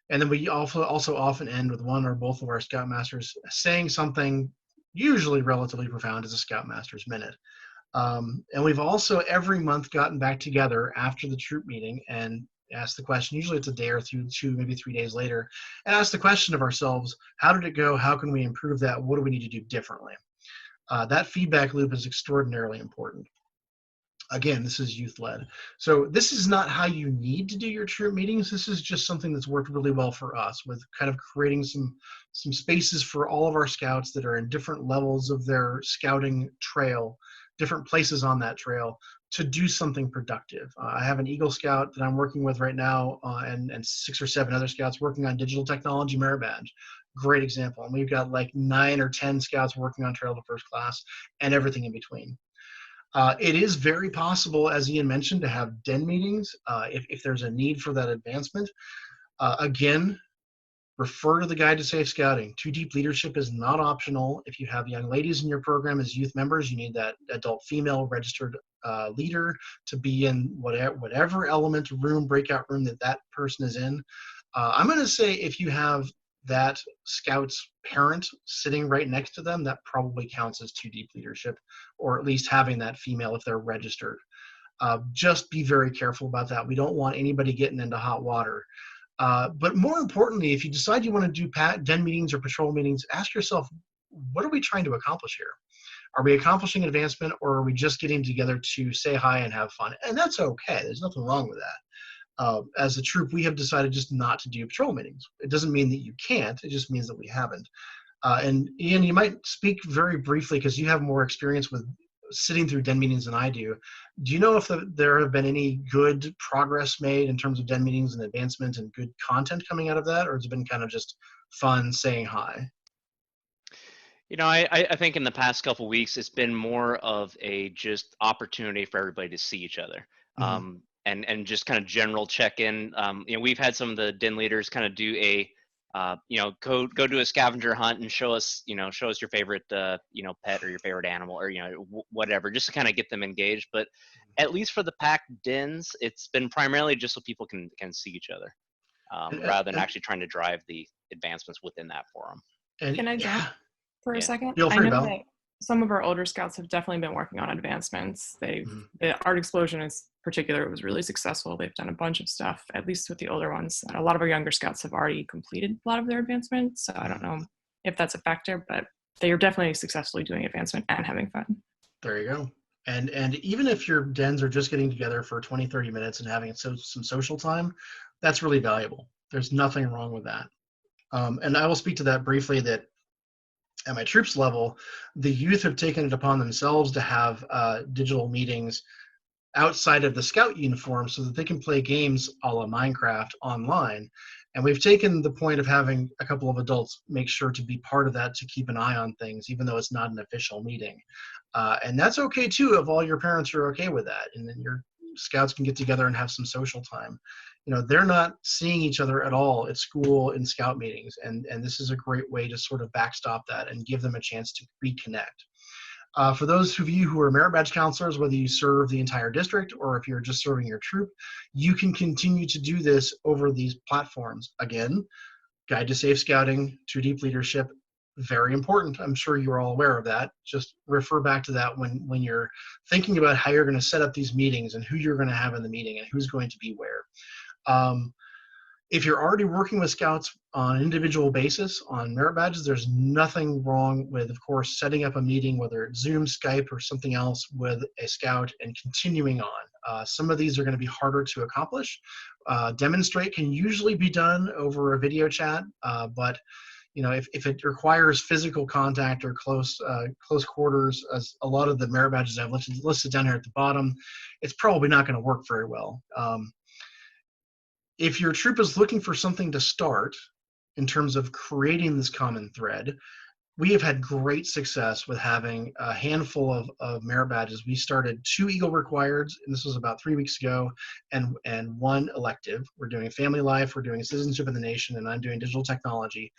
then we also often end with one or both of our Scoutmasters saying something usually relatively profound as a Scoutmaster's minute. And we've also every month gotten back together after the troop meeting and ask the question, usually it's a day or 2, maybe 3 days later, and ask the question of ourselves, how did it go? How can we improve that? What do we need to do differently? That feedback loop is extraordinarily important. Again, this is youth-led. So this is not how you need to do your troop meetings. This is just something that's worked really well for us, with kind of creating some spaces for all of our scouts that are in different levels of their scouting trail, different places on that trail, to do something productive. I have an Eagle Scout that I'm working with right now, and 6 or 7 other scouts working on digital technology merit badge. Great example. And we've got like 9 or 10 scouts working on Trail to First Class and everything in between. It is very possible, as Ian mentioned, to have den meetings if there's a need for that advancement. Again, refer to the Guide to Safe Scouting. 2 Deep Leadership is not optional. If you have young ladies in your program as youth members, you need that adult female registered leader to be in whatever element, room, breakout room that person is in. I'm going to say if you have that scout's parent sitting right next to them, that probably counts as 2 Deep Leadership, or at least having that female if they're registered. Just be very careful about that. We don't want anybody getting into hot water. But more importantly, if you decide you want to do den meetings or patrol meetings, ask yourself, what are we trying to accomplish here? Are we accomplishing advancement, or are we just getting together to say hi and have fun? And that's okay. There's nothing wrong with that. As a troop, we have decided just not to do patrol meetings. It doesn't mean that you can't. It just means that we haven't. And Ian, you might speak very briefly, because you have more experience with sitting through den meetings than I do. Do you know if there have been any good progress made in terms of den meetings and advancement and good content coming out of that, or has it been kind of just fun saying hi? I think in the past couple of weeks, it's been more of a just opportunity for everybody to see each other. And just kind of general check-in. We've had some of the den leaders kind of do a go do a scavenger hunt and show us your favorite pet or your favorite animal, or whatever, just to kind of get them engaged. But at least for the pack dens, it's been primarily just so people can see each other, rather than actually trying to drive the advancements within that forum. Can I jump for a second? Feel I free, know Val. that some of our older scouts have definitely been working on advancements. The Art Explosion in particular, it was really successful. They've done a bunch of stuff, at least with the older ones. A lot of our younger scouts have already completed a lot of their advancements, so I don't know if that's a factor, but they are definitely successfully doing advancement and having fun. There you go. And even if your dens are just getting together for 20, 30 minutes and having some social time, that's really valuable. There's nothing wrong with that. And I will speak to that briefly, that at my troops level, the youth have taken it upon themselves to have digital meetings outside of the scout uniform so that they can play games a la Minecraft online. And we've taken the point of having a couple of adults make sure to be part of that, to keep an eye on things, even though it's not an official meeting. And that's okay too, if all your parents are okay with that, and then your scouts can get together and have some social time. They're not seeing each other at all at school in scout meetings, and this is a great way to sort of backstop that and give them a chance to reconnect. For those of you who are merit badge counselors, whether you serve the entire district or if you're just serving your troop, you can continue to do this over these platforms. Again, Guide to Safe Scouting, True Deep Leadership, very important. I'm sure you're all aware of that. Just refer back to that when you're thinking about how you're going to set up these meetings and who you're going to have in the meeting and who's going to be where. If you're already working with scouts on an individual basis on merit badges, there's nothing wrong with, of course, setting up a meeting, whether it's Zoom, Skype, or something else, with a scout and continuing on. Some of these are going to be harder to accomplish. Demonstrate can usually be done over a video chat, but if it requires physical contact or close quarters, as a lot of the merit badges I've listed down here at the bottom, it's probably not going to work very well. If your troop is looking for something to start in terms of creating this common thread, we have had great success with having a handful of merit badges. We started 2 Eagle requireds, and this was about 3 weeks ago, and 1 elective. We're doing family life, we're doing citizenship of the nation, and I'm doing digital technology.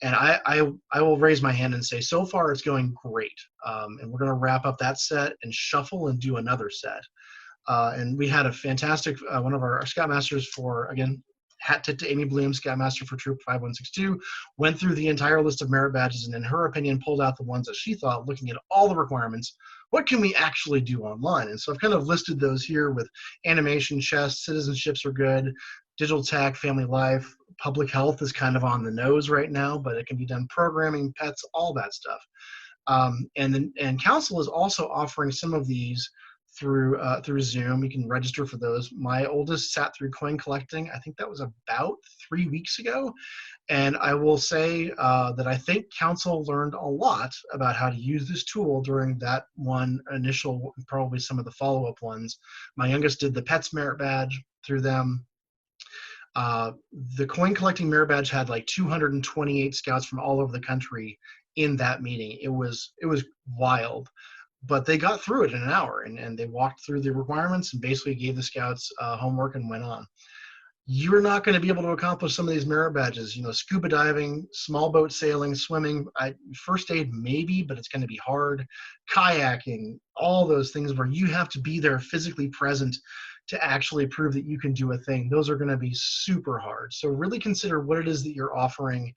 And I will raise my hand and say, so far it's going great. And we're going to wrap up that set and shuffle and do another set. And we had a fantastic, one of our Scoutmasters for, again, hat tip to Amy Bloom, Scoutmaster for Troop 5162, went through the entire list of merit badges and in her opinion pulled out the ones that she thought, looking at all the requirements, what can we actually do online? And so I've kind of listed those here with animation, chess, citizenships are good, digital tech, family life, public health is kind of on the nose right now, but it can be done, programming, pets, all that stuff. And council is also offering some of these through Zoom. You can register for those. My oldest sat through coin collecting. I think that was about 3 weeks ago. And I will say that I think council learned a lot about how to use this tool during that one initial, probably some of the follow-up ones. My youngest did the Pets Merit Badge through them. The coin collecting merit badge had like 228 scouts from all over the country in that meeting. It was wild, but they got through it in an hour, and they walked through the requirements and basically gave the scouts homework and went on. You're not going to be able to accomplish some of these merit badges, scuba diving, small boat sailing, swimming, first aid maybe, but it's going to be hard, kayaking, all those things where you have to be there physically present to actually prove that you can do a thing. Those are going to be super hard. So really consider what it is that you're offering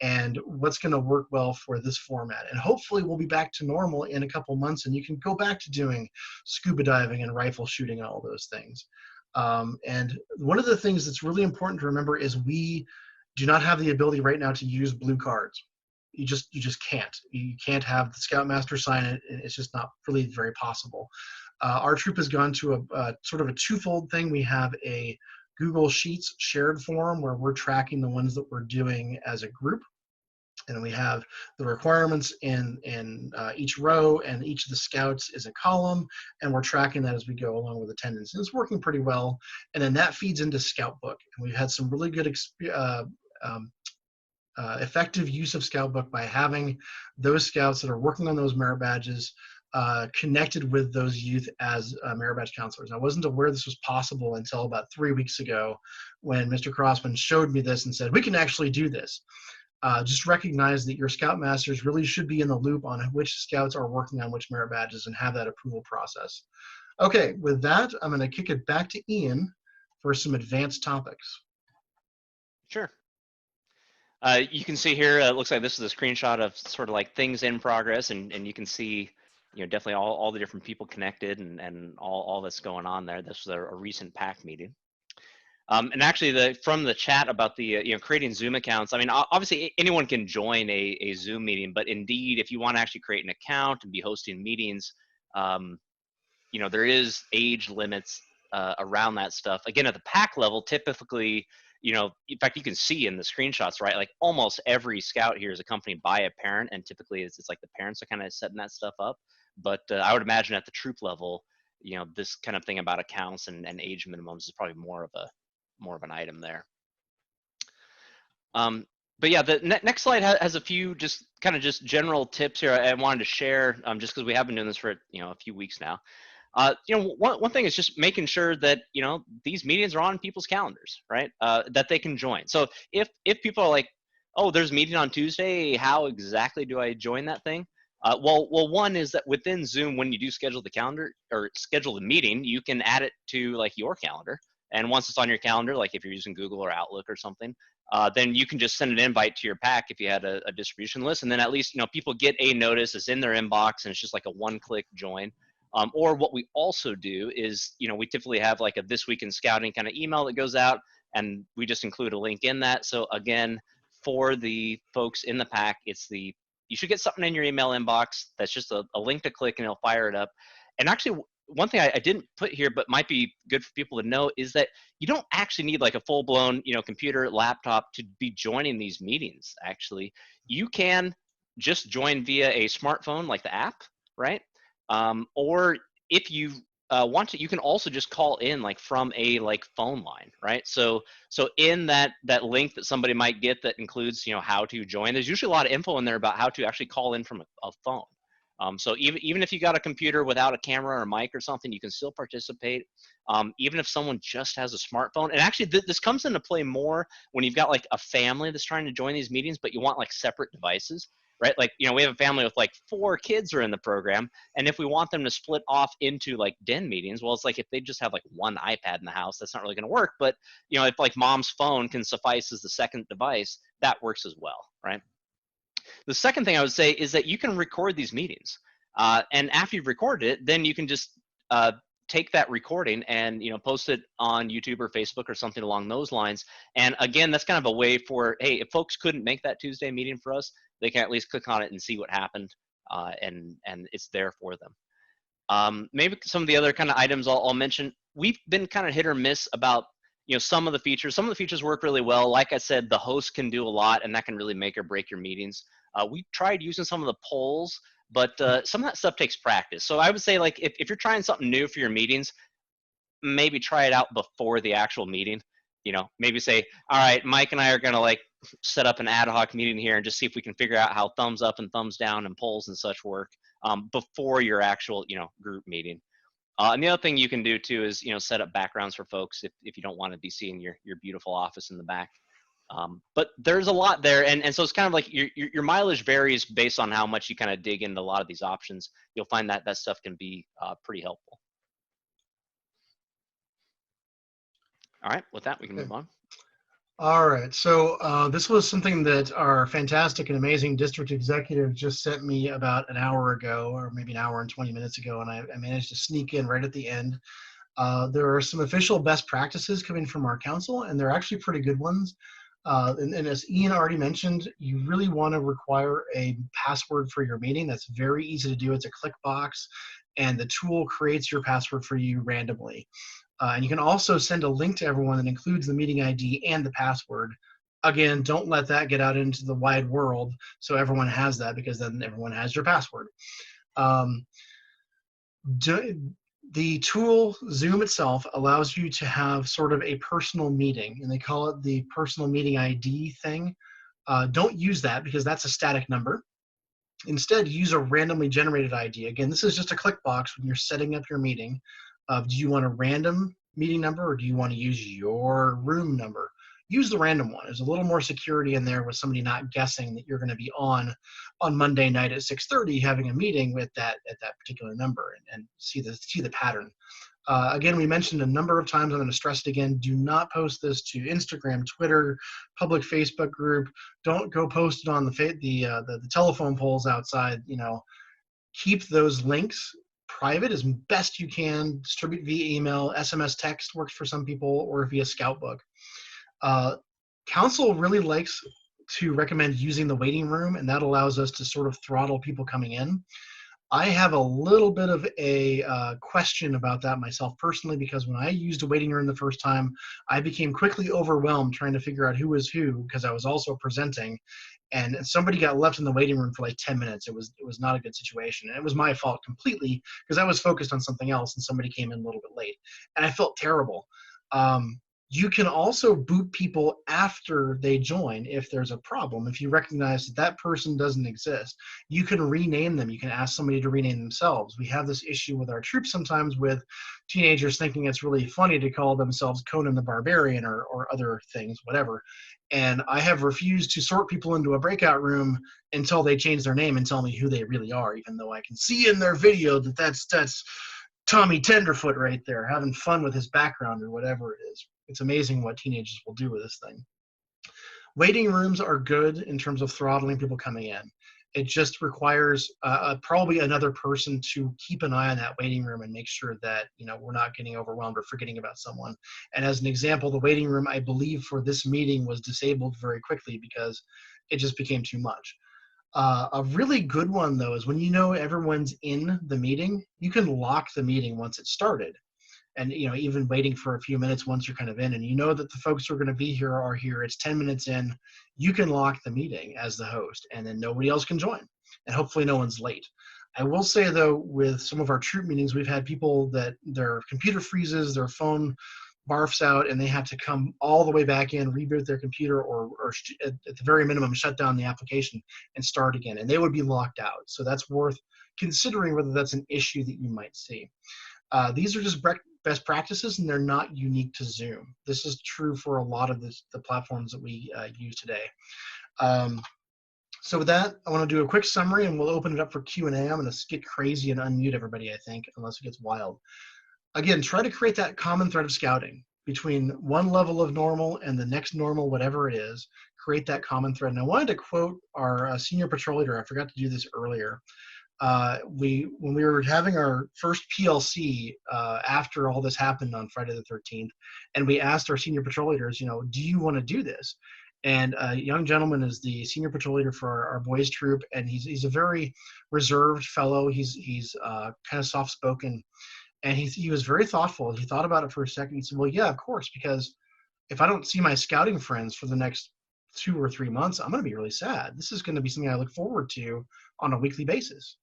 and what's going to work well for this format. And hopefully we'll be back to normal in a couple months and you can go back to doing scuba diving and rifle shooting and all those things. And one of the things that's really important to remember is we do not have the ability right now to use blue cards. You just can't. You can't have the Scoutmaster sign it. It's just not really very possible. Our troop has gone to a sort of a twofold thing. We have a Google Sheets shared form where we're tracking the ones that we're doing as a group. And we have the requirements in each row, and each of the scouts is a column, and we're tracking that as we go along with attendance. And it's working pretty well. And then that feeds into Scoutbook. And we've had some really good effective use of Scoutbook by having those scouts that are working on those merit badges connected with those youth as merit badge counselors. I wasn't aware this was possible until about 3 weeks ago when Mr. Crossman showed me this and said, we can actually do this. Just recognize that your Scoutmasters really should be in the loop on which Scouts are working on which merit badges and have that approval process. Okay, with that, I'm going to kick it back to Ian for some advanced topics. Sure. You can see here, it looks like this is a screenshot of sort of like things in progress, and you can see, you know, definitely all the different people connected and all that's going on there. This was a recent PAC meeting. And actually, from the chat about the you know, creating Zoom accounts, I mean, obviously anyone can join a Zoom meeting, but indeed, if you want to actually create an account and be hosting meetings, you know, there is age limits around that stuff. Again, at the PAC level, typically, you know, in fact, you can see in the screenshots, right? Like almost every Scout here is accompanied by a parent, and typically it's like the parents are kind of setting that stuff up. But I would imagine at the troop level, you know, this kind of thing about accounts and age minimums is probably more of an item there. But yeah, the next slide has a few just general tips here I wanted to share, just because we have been doing this for, you know, a few weeks now. You know, one thing is just making sure that, you know, these meetings are on people's calendars, right? That they can join. So if people are like, oh, there's a meeting on Tuesday, how exactly do I join that thing? Well, one is that within Zoom, when you do schedule the calendar or schedule the meeting, you can add it to like your calendar. And once it's on your calendar, like if you're using Google or Outlook or something, then you can just send an invite to your PAC if you had a distribution list. And then at least, you know, people get a notice, it's in their inbox, and it's just like a one-click join. Or what we also do is, you know, we typically have like a This Week in Scouting kind of email that goes out, and we just include a link in that. So again, for the folks in the PAC, you should get something in your email inbox that's just a link to click and it'll fire it up. And actually, one thing I didn't put here, but might be good for people to know, is that you don't actually need like a full-blown, you know, computer, laptop to be joining these meetings. Actually, you can just join via a smartphone, like the app, right? Or if you want to, you can also just call in like from a like phone line, right? So in that link that somebody might get that includes, you know, how to join, there's usually a lot of info in there about how to actually call in from a phone. So even if you got a computer without a camera or a mic or something, you can still participate. Even if someone just has a smartphone, and actually this comes into play more when you've got like a family that's trying to join these meetings, but you want like separate devices, right? Like, you know, we have a family with like 4 kids are in the program, and if we want them to split off into like den meetings, well, it's like if they just have like one iPad in the house, that's not really going to work. But, you know, if like mom's phone can suffice as the second device, that works as well, right? The second thing I would say is that you can record these meetings, and after you've recorded it, then you can just take that recording and, you know, post it on YouTube or Facebook or something along those lines. And again, that's kind of a way for, hey, if folks couldn't make that Tuesday meeting for us, they can at least click on it and see what happened, and it's there for them. Maybe some of the other kind of items I'll mention. We've been kind of hit or miss about, you know, some of the features. Some of the features work really well. Like I said, the host can do a lot, and that can really make or break your meetings. We tried using some of the polls, but some of that stuff takes practice. So I would say, like, if you're trying something new for your meetings, maybe try it out before the actual meeting. You know, maybe say, all right, Mike and I are going to like set up an ad hoc meeting here and just see if we can figure out how thumbs up and thumbs down and polls and such work before your actual, you know, group meeting. And the other thing you can do too is, you know, set up backgrounds for folks if you don't want to be seeing your beautiful office in the back. But there's a lot there, and so it's kind of like your mileage varies based on how much you kind of dig into a lot of these options. You'll find that stuff can be pretty helpful. All right, with that, we can move on. All right, so this was something that our fantastic and amazing district executive just sent me about an hour ago, or maybe an hour and 20 minutes ago, and I managed to sneak in right at the end. There are some official best practices coming from our council, and they're actually pretty good ones. And as Ian already mentioned, you really want to require a password for your meeting. That's very easy to do. It's a click box, and the tool creates your password for you randomly. And you can also send a link to everyone that includes the meeting ID and the password. Again, don't let that get out into the wide world so everyone has that, because then everyone has your password. The tool, Zoom itself, allows you to have sort of a personal meeting, and they call it the personal meeting ID thing. Don't use that because that's a static number. Instead, use a randomly generated ID. Again, this is just a click box when you're setting up your meeting of, do you want a random meeting number or do you want to use your room number? Use the random one. There's a little more security in there with somebody not guessing that you're going to be on Monday night at 6:30 having a meeting with that at that particular number, and see the pattern. Again, we mentioned a number of times, I'm going to stress it again, do not post this to Instagram, Twitter, public Facebook group. Don't go post it on the telephone poles outside. Keep those links private as best you can. Distribute via email. SMS text works for some people, or via Scoutbook. Council really likes to recommend using the waiting room, and that allows us to sort of throttle people coming in. I have a little bit of a question about that myself personally, because when I used a waiting room the first time, I became quickly overwhelmed trying to figure out who was who, because I was also presenting, and somebody got left in the waiting room for like 10 minutes. It was not a good situation, and it was my fault completely because I was focused on something else and somebody came in a little bit late, and I felt terrible. You can also boot people after they join if there's a problem. If you recognize that person doesn't exist, you can rename them. You can ask somebody to rename themselves. We have this issue with our troops sometimes with teenagers thinking it's really funny to call themselves Conan the Barbarian or other things, whatever. And I have refused to sort people into a breakout room until they change their name and tell me who they really are, even though I can see in their video that that's Tommy Tenderfoot right there, having fun with his background or whatever it is. It's amazing what teenagers will do with this thing. Waiting rooms are good in terms of throttling people coming in. It just requires probably another person to keep an eye on that waiting room and make sure that we're not getting overwhelmed or forgetting about someone. And as an example, the waiting room, I believe, for this meeting was disabled very quickly because it just became too much. A really good one, though, is when everyone's in the meeting, you can lock the meeting once it started. And even waiting for a few minutes once you're kind of in, and that the folks who are going to be here are here, it's 10 minutes in, you can lock the meeting as the host, and then nobody else can join, and hopefully no one's late. I will say, though, with some of our troop meetings, we've had people that their computer freezes, their phone barfs out, and they have to come all the way back in, reboot their computer, or at the very minimum shut down the application and start again, and they would be locked out. So that's worth considering whether that's an issue that you might see. These are just best practices, and they're not unique to Zoom. This is true for a lot of the platforms that we use today. So with that, I want to do a quick summary, and we'll open it up for Q&A. I'm going to get crazy and unmute everybody, I think, unless it gets wild. Again, try to create that common thread of scouting between one level of normal and the next normal, whatever it is. Create that common thread. And I wanted to quote our senior patrol leader. I forgot to do this earlier. When we were having our first PLC after all this happened on Friday the 13th, and we asked our senior patrol leaders, do you want to do this? And a young gentleman is the senior patrol leader for our boys troop, and he's a very reserved fellow. He's kind of soft-spoken, and he was very thoughtful. He thought about it for a second. He said, well, yeah, of course, because if I don't see my scouting friends for the next 2 or 3 months, I'm going to be really sad. This is going to be something I look forward to on a weekly basis.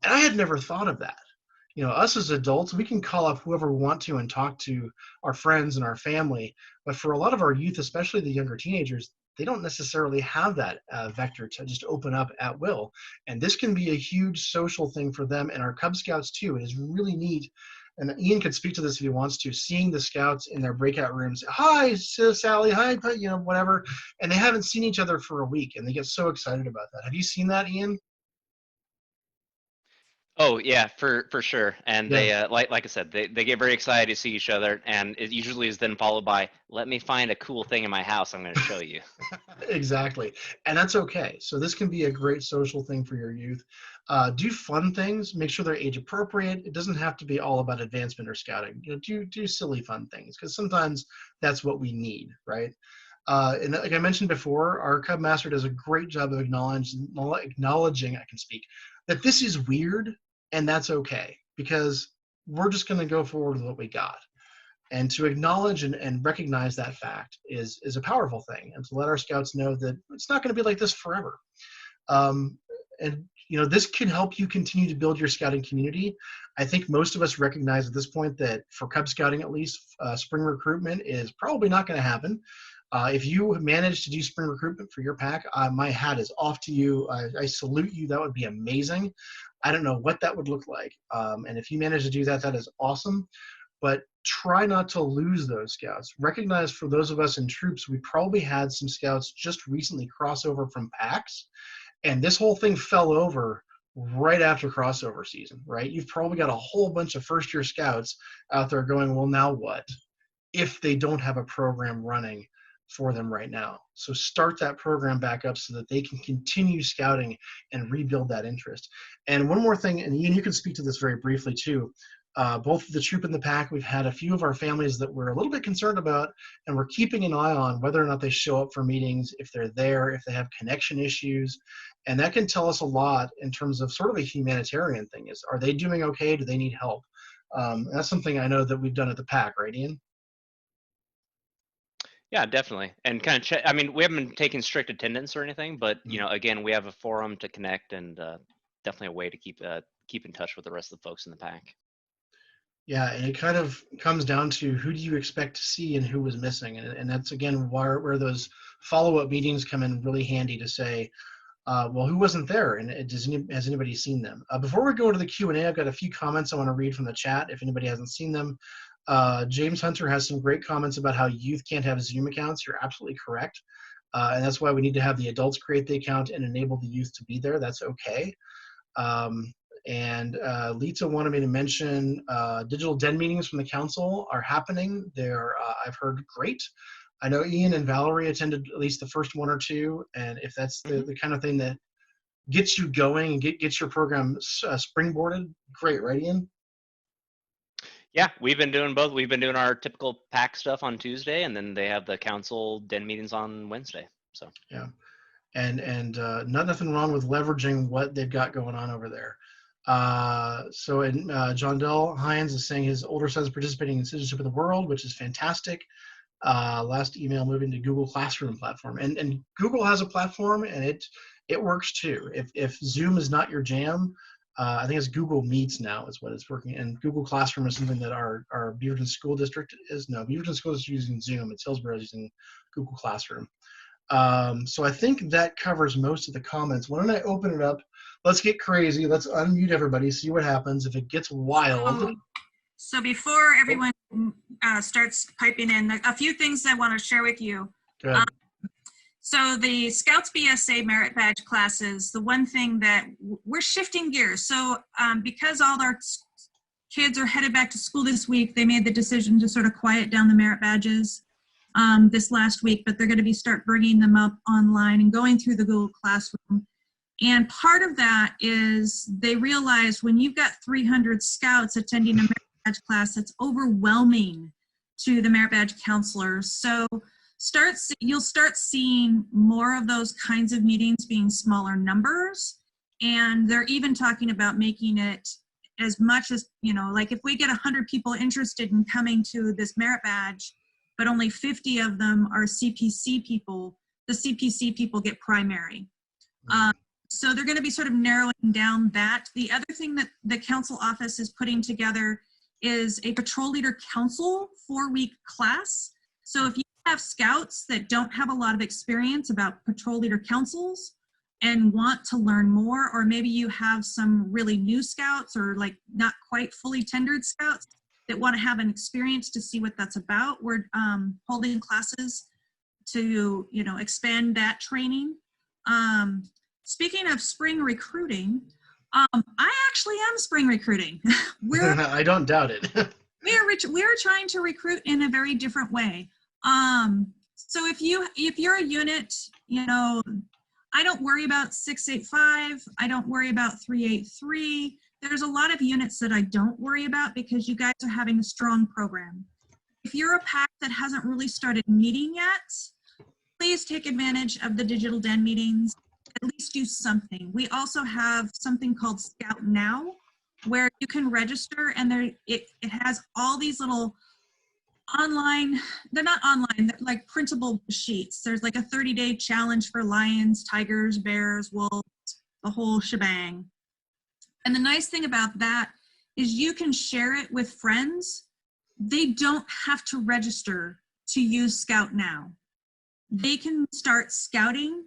And I had never thought of that. Us as adults, we can call up whoever we want to and talk to our friends and our family. But for a lot of our youth, especially the younger teenagers, they don't necessarily have that vector to just open up at will. And this can be a huge social thing for them and our Cub Scouts too. It is really neat. And Ian could speak to this if he wants to, seeing the Scouts in their breakout rooms. Hi, Sally. Hi, whatever. And they haven't seen each other for a week, and they get so excited about that. Have you seen that, Ian? Oh yeah, for sure. And Yeah. they like I said, they get very excited to see each other, and it usually is then followed by, let me find a cool thing in my house I'm going to show you. Exactly. And that's okay. So this can be a great social thing for your youth. Do fun things. Make sure they're age appropriate. It doesn't have to be all about advancement or scouting. Do silly fun things, because sometimes that's what we need, right? And like I mentioned before, our Cub Master does a great job of acknowledging, I can speak, that this is weird, and that's okay, because we're just going to go forward with what we got. And to acknowledge and recognize that fact is a powerful thing, and to let our Scouts know that it's not going to be like this forever. And this can help you continue to build your scouting community. I think most of us recognize at this point that for Cub Scouting, at least, spring recruitment is probably not going to happen. If you manage to do spring recruitment for your pack, my hat is off to you. I salute you. That would be amazing. I don't know what that would look like. And if you manage to do that, that is awesome. But try not to lose those scouts. Recognize for those of us in troops, we probably had some scouts just recently cross over from packs, and this whole thing fell over right after crossover season, right? You've probably got a whole bunch of first-year scouts out there going, well, now what? If they don't have a program running for them right now. So start that program back up so that they can continue scouting and rebuild that interest. And one more thing, and Ian, you can speak to this very briefly too. Both the troop and the pack, we've had a few of our families that we're a little bit concerned about, and we're keeping an eye on whether or not they show up for meetings, if they're there, if they have connection issues. And that can tell us a lot in terms of sort of a humanitarian thing. Is, are they doing okay? Do they need help? That's something I know that we've done at the pack, right, Ian? Yeah, definitely. And kind of check, I mean, we haven't been taking strict attendance or anything, but you know, again, we have a forum to connect, and definitely a way to keep in touch with the rest of the folks in the pack. Yeah, and it kind of comes down to who do you expect to see and who was missing, and that's again where those follow-up meetings come in really handy to say, well, who wasn't there, and has anybody seen them? Before we go to the Q&A, I've got a few comments I want to read from the chat if anybody hasn't seen them. James Hunter has some great comments about how youth can't have Zoom accounts. You're absolutely correct, and that's why we need to have the adults create the account and enable the youth to be there. That's okay. And Lita wanted me to mention digital den meetings from the council are happening. They're, I've heard, great. I know Ian and Valerie attended at least the first one or two, and if that's the kind of thing that gets you going and gets your program springboarded, great, right, Ian? Yeah, we've been doing both. We've been doing our typical pack stuff on Tuesday, and then they have the council den meetings on Wednesday. So yeah, and nothing wrong with leveraging what they've got going on over there. John Dell Hines is saying his older son's participating in Citizenship of the World, which is fantastic. Last email moving to Google Classroom platform, and Google has a platform, and it works too. If Zoom is not your jam, I think it's Google Meets now is what it's working, and Google Classroom is something that our Beaverton School District is. No, Beaverton School is using Zoom. It's Hillsborough is using Google Classroom. So I think that covers most of the comments. Why don't I open it up? Let's get crazy. Let's unmute everybody, see what happens. If it gets wild. So before everyone starts piping in, a few things I want to share with you. So the Scouts BSA merit badge classes, the one thing that we're shifting gears. So because all our kids are headed back to school this week, they made the decision to sort of quiet down the merit badges this last week, but they're going to start bringing them up online and going through the Google Classroom. And part of that is they realized when you've got 300 scouts attending a merit badge class, it's overwhelming to the merit badge counselors. So you'll start seeing more of those kinds of meetings being smaller numbers. And they're even talking about making it as much as, you know, like if we get 100 people interested in coming to this merit badge, but only 50 of them are CPC people, the CPC people get primary. So they're going to be sort of narrowing down that. The other thing that the council office is putting together is a patrol leader council 4-week class. So if you have scouts that don't have a lot of experience about patrol leader councils and want to learn more, or maybe you have some really new scouts or like not quite fully tendered scouts that want to have an experience to see what that's about, we're holding classes to, you know, expand that training. Speaking of spring recruiting, I actually am spring recruiting. I don't doubt it. we're trying to recruit in a very different way. So if you're a unit, you know, I don't worry about 685. I don't worry about 383. There's a lot of units that I don't worry about because you guys are having a strong program. If you're a pack that hasn't really started meeting yet, please take advantage of the digital den meetings. At least do something. We also have something called Scout Now, where you can register, and it has all these little online, they're not online, they're like printable sheets. There's like a 30-day challenge for lions, tigers, bears, wolves, the whole shebang. And the nice thing about that is you can share it with friends. They don't have to register to use Scout Now. they can start scouting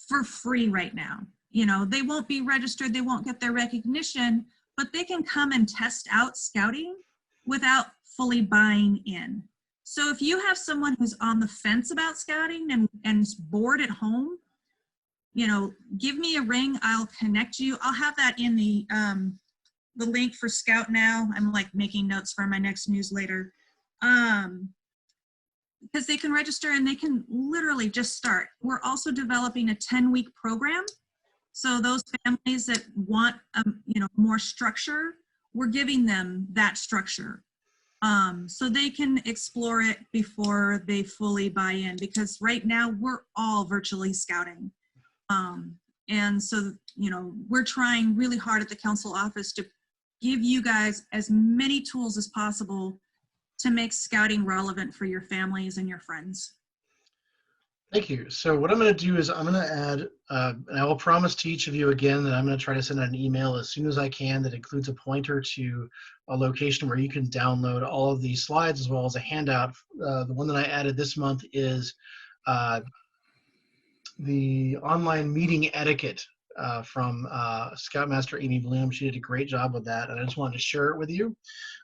for free right now. You know, they won't be registered, they won't get their recognition, but they can come and test out scouting without fully buying in. So if you have someone who's on the fence about scouting and is bored at home, you know, give me a ring, I'll connect you. I'll have that in the link for Scout Now. I'm like making notes for my next newsletter. Because they can register and they can literally just start. We're also developing a 10-week program. So those families that want, you know, more structure, we're giving them that structure. So they can explore it before they fully buy in, because right now we're all virtually scouting. And so, you know, we're trying really hard at the council office to give you guys as many tools as possible to make scouting relevant for your families and your friends. Thank you. So what I'm going to do is I'm going to add, and I will promise to each of you again that I'm going to try to send out an email as soon as I can that includes a pointer to a location where you can download all of these slides as well as a handout. The one that I added this month is the online meeting etiquette from Scoutmaster Amy Bloom. She did a great job with that, and I just wanted to share it with you.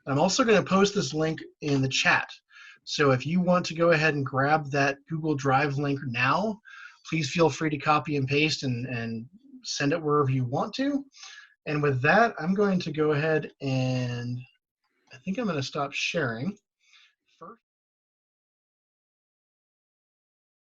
I'm also going to post this link in the chat. So if you want to go ahead and grab that Google Drive link now, please feel free to copy and paste and send it wherever you want to. And with that, I'm going to go ahead and I think I'm going to stop sharing.